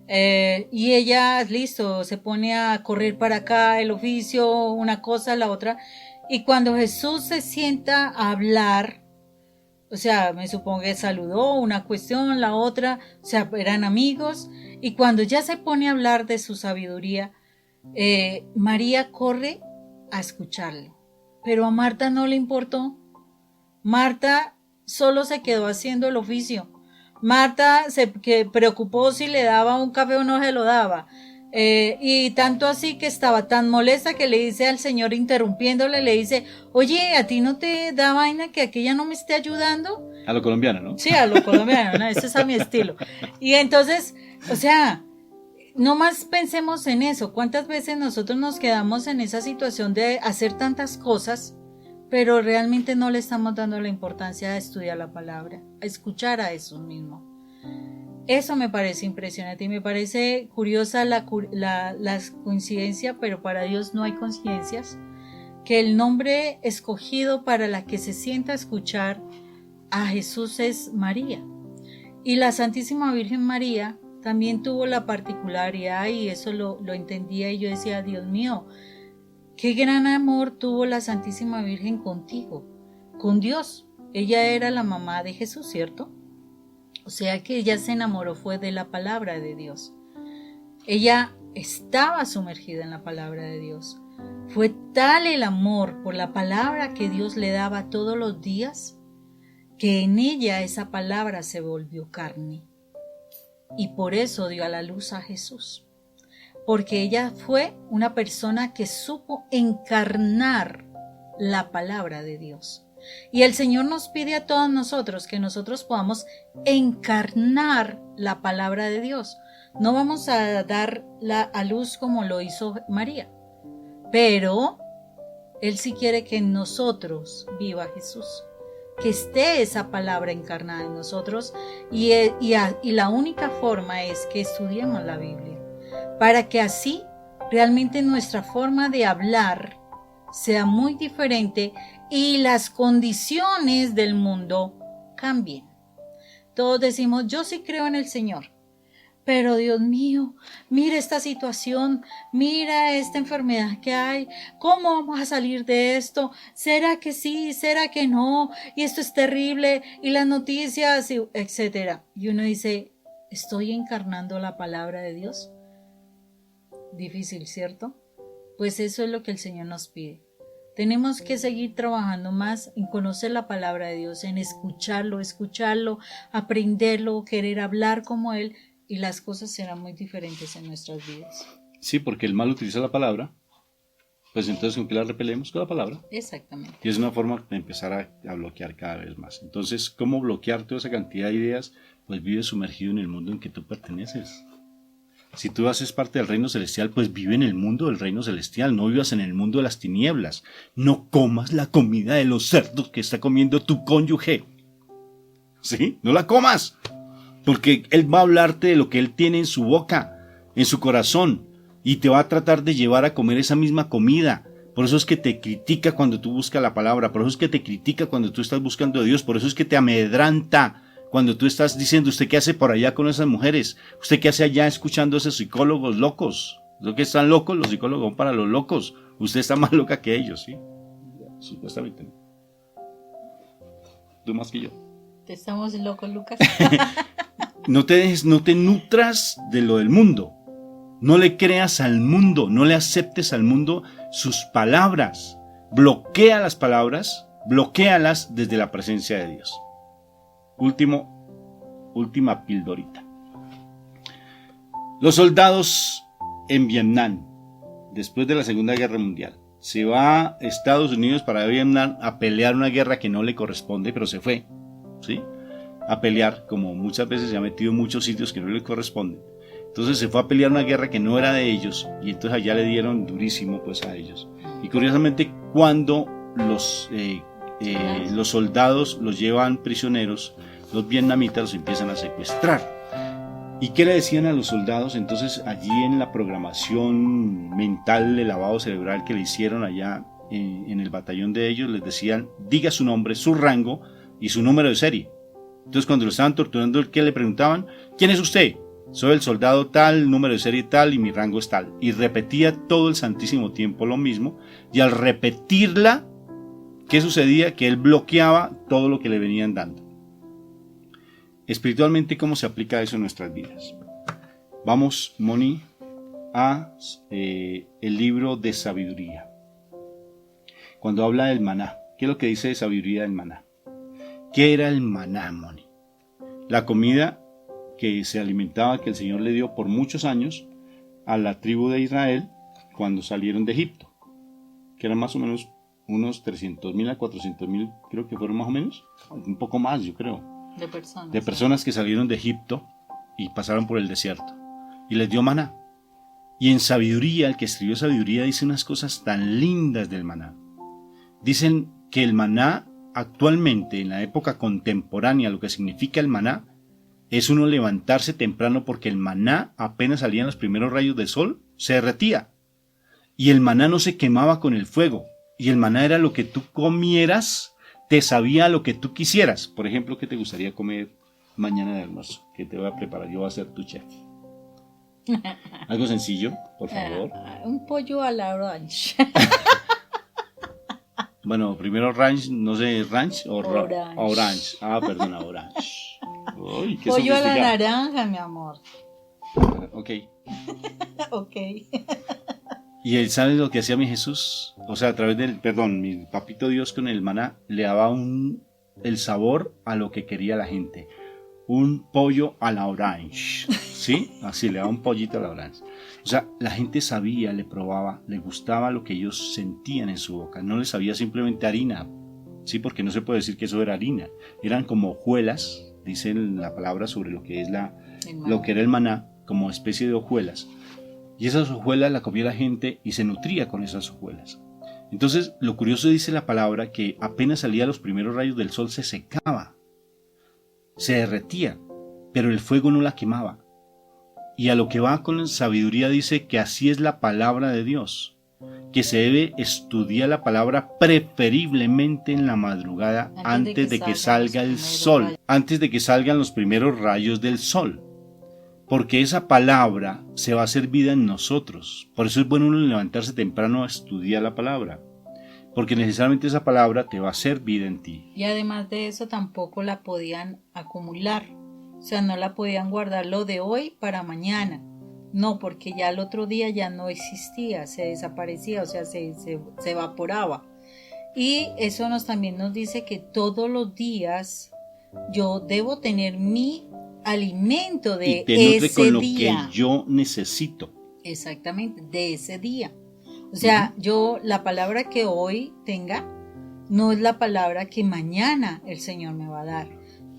Y ella, listo, se pone a correr para acá, el oficio, una cosa, la otra. Y cuando Jesús se sienta a hablar, o sea, me supongo que saludó una cuestión, la otra, o sea, eran amigos. Y cuando ya se pone a hablar de su sabiduría, María corre a escucharlo. Pero a Marta no le importó. Marta solo se quedó haciendo el oficio. Marta se preocupó si le daba un café o no se lo daba. Y tanto así que estaba tan molesta que le dice al Señor, interrumpiéndole, le dice: oye, ¿a ti no te da vaina que aquella no me esté ayudando? A lo colombiano, ¿no? Sí, a lo colombiano, ¿no? Ese es a mi estilo. Y entonces, o sea, no más pensemos en eso. ¿Cuántas veces nosotros nos quedamos en esa situación de hacer tantas cosas, pero realmente no le estamos dando la importancia a estudiar la palabra, a escuchar a Jesús mismo? Eso me parece impresionante y me parece curiosa la coincidencia, pero para Dios no hay coincidencias, que el nombre escogido para la que se sienta a escuchar a Jesús es María. Y la Santísima Virgen María también tuvo la particularidad, y eso lo entendía, y yo decía: Dios mío, qué gran amor tuvo la Santísima Virgen contigo, con Dios. Ella era la mamá de Jesús, ¿cierto? O sea que ella se enamoró fue de la palabra de Dios. Ella estaba sumergida en la palabra de Dios. Fue tal el amor por la palabra que Dios le daba todos los días, que en ella esa palabra se volvió carne. Y por eso dio a la luz a Jesús. Porque ella fue una persona que supo encarnar la palabra de Dios. Y el Señor nos pide a todos nosotros que nosotros podamos encarnar la palabra de Dios. No vamos a dar a luz como lo hizo María, pero Él sí quiere que en nosotros viva Jesús, que esté esa palabra encarnada en nosotros, y la única forma es que estudiemos la Biblia, para que así realmente nuestra forma de hablar sea muy diferente y las condiciones del mundo cambien. Todos decimos: yo sí creo en el Señor, pero Dios mío, mira esta situación, mira esta enfermedad que hay, ¿cómo vamos a salir de esto? ¿Será que sí? ¿Será que no? Y esto es terrible, y las noticias, etcétera. Y uno dice: ¿estoy encarnando la palabra de Dios? Difícil, ¿cierto? Pues eso es lo que el Señor nos pide. Tenemos que seguir trabajando más en conocer la palabra de Dios, en escucharlo, aprenderlo, querer hablar como Él, y las cosas serán muy diferentes en nuestras vidas. Sí, porque el mal utiliza la palabra, pues entonces ¿con qué la repelemos? Con la palabra. Exactamente. Y es una forma de empezar a bloquear cada vez más. Entonces, ¿cómo bloquear toda esa cantidad de ideas? Pues vive sumergido en el mundo en que tú perteneces. Si tú haces parte del reino celestial, pues vive en el mundo del reino celestial, no vivas en el mundo de las tinieblas. No comas la comida de los cerdos que está comiendo tu cónyuge. ¿Sí? No la comas. Porque él va a hablarte de lo que él tiene en su boca, en su corazón, y te va a tratar de llevar a comer esa misma comida. Por eso es que te critica cuando tú buscas la palabra, por eso es que te critica cuando tú estás buscando a Dios, por eso es que te amedranta cuando tú estás diciendo: ¿usted qué hace por allá con esas mujeres? ¿Usted qué hace allá escuchando a esos psicólogos locos? ¿Lo que están locos? Los psicólogos son para los locos. Usted está más loca que ellos, ¿sí? Supuestamente. Tú más que yo. Estamos locos, Lucas. No te nutras de lo del mundo. No le creas al mundo, no le aceptes al mundo sus palabras. Bloquea las palabras, bloquéalas desde la presencia de Dios. Última pildorita. Los soldados en Vietnam, después de la Segunda Guerra Mundial, se va a Estados Unidos para Vietnam a pelear una guerra que no le corresponde, pero se fue, ¿sí? A pelear, como muchas veces se ha metido en muchos sitios que no le corresponden. Entonces se fue a pelear una guerra que no era de ellos, y entonces allá le dieron durísimo pues a ellos. Y curiosamente, cuando los soldados los llevan prisioneros, los vietnamitas los empiezan a secuestrar. ¿Y qué le decían a los soldados? Entonces allí en la programación mental de lavado cerebral que le hicieron allá en el batallón de ellos les decían, diga su nombre, su rango y su número de serie. Entonces cuando lo estaban torturando, ¿qué le preguntaban? ¿Quién es usted? Soy el soldado tal, número de serie tal y mi rango es tal. Y repetía todo el santísimo tiempo lo mismo. Y al repetirla, ¿qué sucedía? Que él bloqueaba todo lo que le venían dando. Espiritualmente, ¿cómo se aplica eso en nuestras vidas? Vamos, Moni, a el libro de sabiduría. Cuando habla del maná, ¿qué es lo que dice de sabiduría del maná? ¿Qué era el maná, Moni? La comida que se alimentaba, que el Señor le dio por muchos años a la tribu de Israel cuando salieron de Egipto, que eran más o menos unos 300,000 a 400,000, creo que fueron más o menos, un poco más, yo creo, de personas que salieron de Egipto y pasaron por el desierto, y les dio maná. Y en sabiduría, el que escribió sabiduría dice unas cosas tan lindas del maná. Dicen que el maná actualmente, en la época contemporánea, lo que significa el maná, es uno levantarse temprano porque el maná, apenas salían los primeros rayos del sol, se derretía. Y el maná no se quemaba con el fuego. Y el maná era lo que tú comieras, te sabía lo que tú quisieras. Por ejemplo, ¿qué te gustaría comer mañana de almuerzo? ¿Qué te voy a preparar? Yo voy a ser tu chef. Algo sencillo, por favor. Un pollo a la orange. Bueno, primero ranch, no sé, ranch o Orange. Orange. Ah, perdona, orange. Uy, qué Pollo a la sofisticado. naranja, mi amor. Ok. Ok. Y él sabe lo que hacía mi Jesús. O sea, a través del, mi papito Dios con el maná le daba el sabor a lo que quería la gente. Un pollo a la orange. ¿Sí? Así, le daba un pollito a la orange. O sea, la gente sabía, le probaba, le gustaba lo que ellos sentían en su boca. No les sabía simplemente harina. Sí, porque no se puede decir que eso era harina. Eran como hojuelas, dice la palabra sobre lo que es lo que era el maná, como especie de hojuelas. Y esas hojuelas la comía la gente y se nutría con esas hojuelas. Entonces, lo curioso dice la palabra que apenas salía los primeros rayos del sol se secaba, se derretía, pero el fuego no la quemaba. Y a lo que va con sabiduría dice que así es la palabra de Dios, que se debe estudiar la palabra preferiblemente en la madrugada antes de que salga el sol, antes de que salgan los primeros rayos del sol. Porque esa palabra se va a hacer vida en nosotros. Por eso es bueno uno levantarse temprano a estudiar la palabra. Porque necesariamente esa palabra te va a hacer vida en ti. Y además de eso tampoco la podían acumular. O sea, no la podían guardar lo de hoy para mañana. No, porque ya el otro día ya no existía, se desaparecía, o sea, se evaporaba. Y eso también nos dice que todos los días yo debo tener mi alimento de y te nutre ese con lo día. que yo necesito. Exactamente, de ese día. O sea, la palabra que hoy tenga no es la palabra que mañana el Señor me va a dar.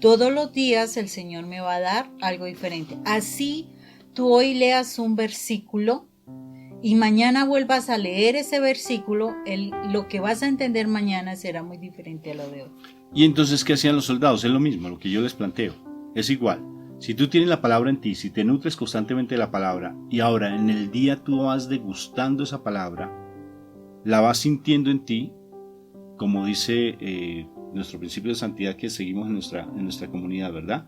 Todos los días el Señor me va a dar algo diferente. Así tú hoy leas un versículo y mañana vuelvas a leer ese versículo, lo que vas a entender mañana será muy diferente a lo de hoy. Y entonces, ¿qué hacían los soldados? Es lo mismo, lo que yo les planteo. Es igual. Si tú tienes la palabra en ti, si te nutres constantemente de la palabra, y ahora en el día tú vas degustando esa palabra, la vas sintiendo en ti, como dice nuestro principio de santidad que seguimos en nuestra comunidad, ¿verdad?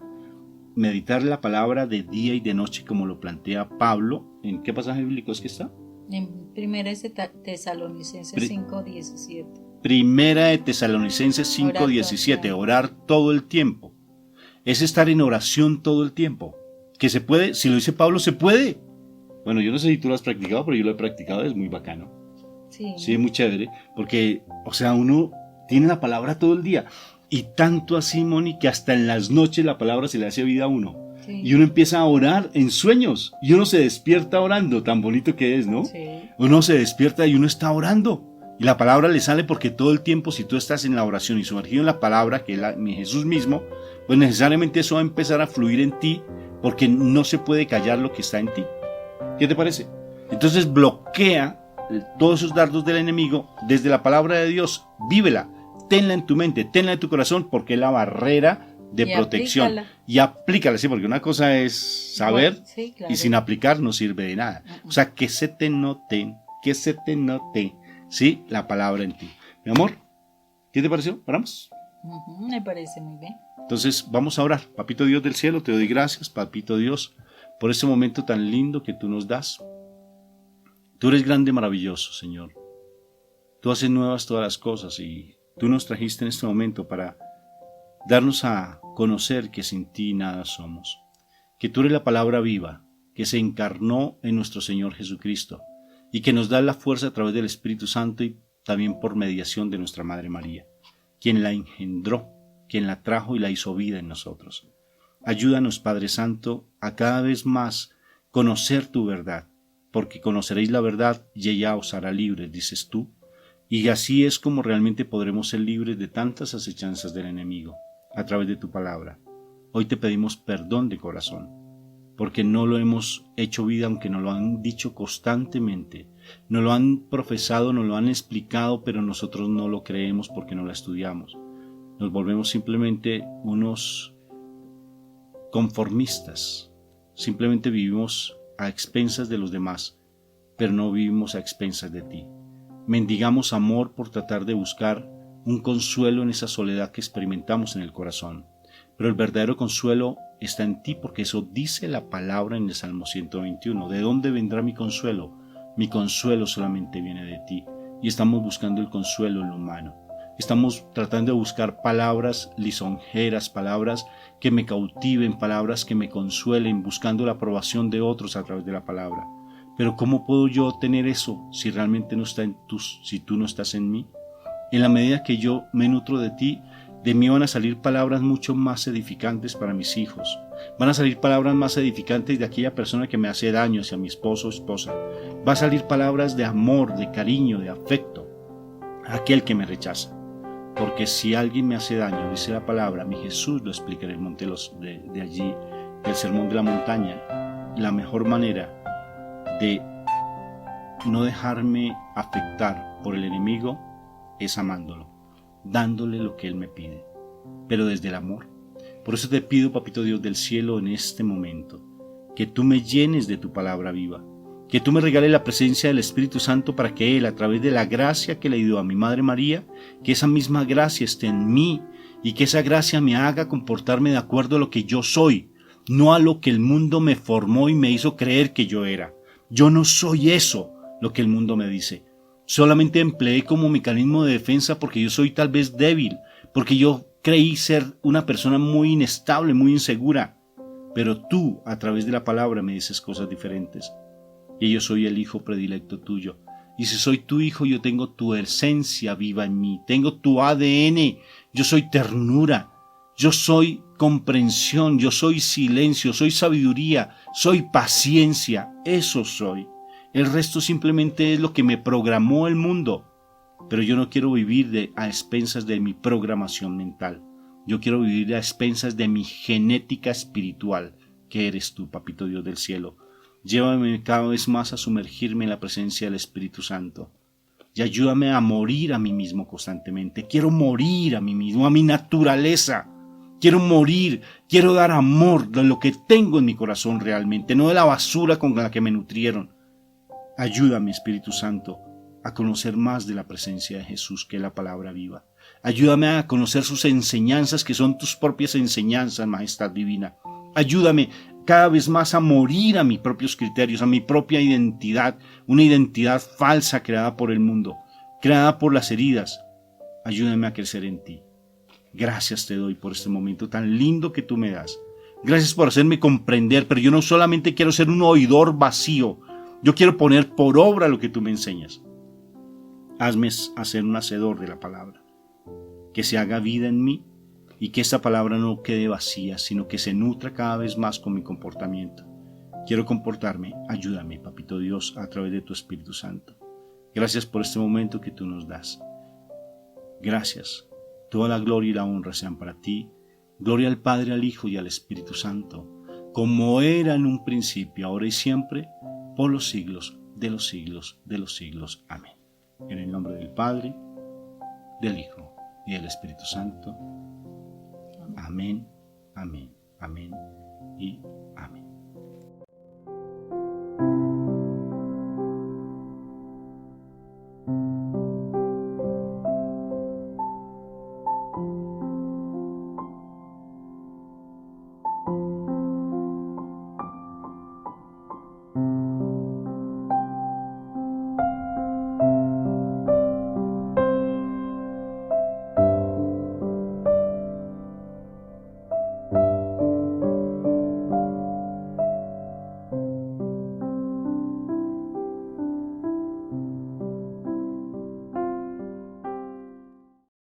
Meditar la palabra de día y de noche, como lo plantea Pablo. ¿En qué pasaje bíblico es que está? En 1 Tesalonicenses 5:17. Primera de Tesalonicenses 5:17, orar todo el tiempo. Es estar en oración todo el tiempo. Que se puede, si lo dice Pablo, se puede. Bueno, yo no sé si tú lo has practicado, pero yo lo he practicado, es muy bacano. Sí, es muy chévere, porque, o sea, uno tiene la palabra todo el día. Y tanto así, Moni, que hasta en las noches la palabra se le hace vida a uno. Sí. Y uno empieza a orar en sueños. Y uno se despierta orando, tan bonito que es, ¿no? Sí. Uno se despierta y uno está orando. Y la palabra le sale porque todo el tiempo, si tú estás en la oración y sumergido en la palabra, que es mi Jesús mismo, pues necesariamente eso va a empezar a fluir en ti, porque no se puede callar lo que está en ti. ¿Qué te parece? Entonces bloquea todos esos dardos del enemigo desde la palabra de Dios. Vívela, tenla en tu mente, tenla en tu corazón, porque es la barrera de protección. Aplícala. Y aplícala, sí, porque una cosa es saber, bueno, sí, claro, y sin aplicar no sirve de nada. O sea, que se te note, ¿sí? La palabra en ti. Mi amor, ¿qué te pareció? ¿Paramos? Me parece muy bien. Entonces vamos a orar. Papito Dios del cielo, te doy gracias, Papito Dios, por este momento tan lindo que tú nos das. Tú eres grande y maravilloso, Señor. Tú haces nuevas todas las cosas y tú nos trajiste en este momento para darnos a conocer que sin ti nada somos. Que tú eres la palabra viva, que se encarnó en nuestro Señor Jesucristo y que nos da la fuerza a través del Espíritu Santo y también por mediación de nuestra Madre María, quien la engendró, quien la trajo y la hizo vida en nosotros. Ayúdanos, Padre Santo, a cada vez más conocer tu verdad, porque conoceréis la verdad y ella os hará libres, dices tú, y así es como realmente podremos ser libres de tantas acechanzas del enemigo, a través de tu palabra. Hoy te pedimos perdón de corazón, porque no lo hemos hecho vida, aunque nos lo han dicho constantemente, nos lo han profesado, nos lo han explicado, pero nosotros no lo creemos porque no lo estudiamos. Nos volvemos simplemente unos conformistas, simplemente vivimos a expensas de los demás, pero no vivimos a expensas de ti. Mendigamos amor por tratar de buscar un consuelo en esa soledad que experimentamos en el corazón, pero el verdadero consuelo está en ti, porque eso dice la palabra en el Salmo 121. ¿De dónde vendrá mi consuelo? Mi consuelo solamente viene de ti, y estamos buscando el consuelo en lo humano. Estamos tratando de buscar palabras lisonjeras, palabras que me cautiven, palabras que me consuelen, buscando la aprobación de otros a través de la palabra. Pero ¿cómo puedo yo tener eso si realmente no está en si tú no estás en mí? En la medida que yo me nutro de ti, de mí van a salir palabras mucho más edificantes para mis hijos. Van a salir palabras más edificantes de aquella persona que me hace daño, hacia mi esposo o esposa. Va a salir palabras de amor, de cariño, de afecto a aquel que me rechaza. Porque si alguien me hace daño, dice la palabra, mi Jesús lo explica en el monte de allí, del sermón de la montaña, la mejor manera de no dejarme afectar por el enemigo es amándolo, dándole lo que él me pide, pero desde el amor. Por eso te pido, Papito Dios del cielo, en este momento, que tú me llenes de tu palabra viva, que tú me regales la presencia del Espíritu Santo para que Él, a través de la gracia que le dio a mi Madre María, que esa misma gracia esté en mí y que esa gracia me haga comportarme de acuerdo a lo que yo soy, no a lo que el mundo me formó y me hizo creer que yo era. Yo no soy eso, lo que el mundo me dice. Solamente empleé como mecanismo de defensa porque yo soy tal vez débil, porque yo creí ser una persona muy inestable, muy insegura. Pero tú, a través de la palabra, me dices cosas diferentes. Y yo soy el hijo predilecto tuyo. Y si soy tu hijo, yo tengo tu esencia viva en mí, tengo tu ADN, yo soy ternura, yo soy comprensión, yo soy silencio, soy sabiduría, soy paciencia, eso soy. El resto simplemente es lo que me programó el mundo. Pero yo no quiero vivir a expensas de mi programación mental. Yo quiero vivir a expensas de mi genética espiritual, que eres tú, Papito Dios del cielo. Llévame cada vez más a sumergirme en la presencia del Espíritu Santo. Y ayúdame a morir a mí mismo constantemente. Quiero morir a mí mismo, a mi naturaleza. Quiero morir, quiero dar amor de lo que tengo en mi corazón realmente, no de la basura con la que me nutrieron. Ayúdame, Espíritu Santo, a conocer más de la presencia de Jesús, que es la palabra viva. Ayúdame a conocer sus enseñanzas, que son tus propias enseñanzas, Majestad Divina. Ayúdame cada vez más a morir a mis propios criterios, a mi propia identidad, una identidad falsa creada por el mundo, creada por las heridas. Ayúdame a crecer en ti. Gracias te doy por este momento tan lindo que tú me das. Gracias por hacerme comprender, pero yo no solamente quiero ser un oidor vacío, yo quiero poner por obra lo que tú me enseñas. Hazme a ser un hacedor de la palabra, que se haga vida en mí y que esta palabra no quede vacía, sino que se nutra cada vez más con mi comportamiento. Quiero comportarme, ayúdame, Papito Dios, a través de tu Espíritu Santo. Gracias por este momento que tú nos das. Gracias. Toda la gloria y la honra sean para ti. Gloria al Padre, al Hijo y al Espíritu Santo, como era en un principio, ahora y siempre, por los siglos de los siglos de los siglos. Amén. En el nombre del Padre, del Hijo y del Espíritu Santo. Amén, amén, amén y amén.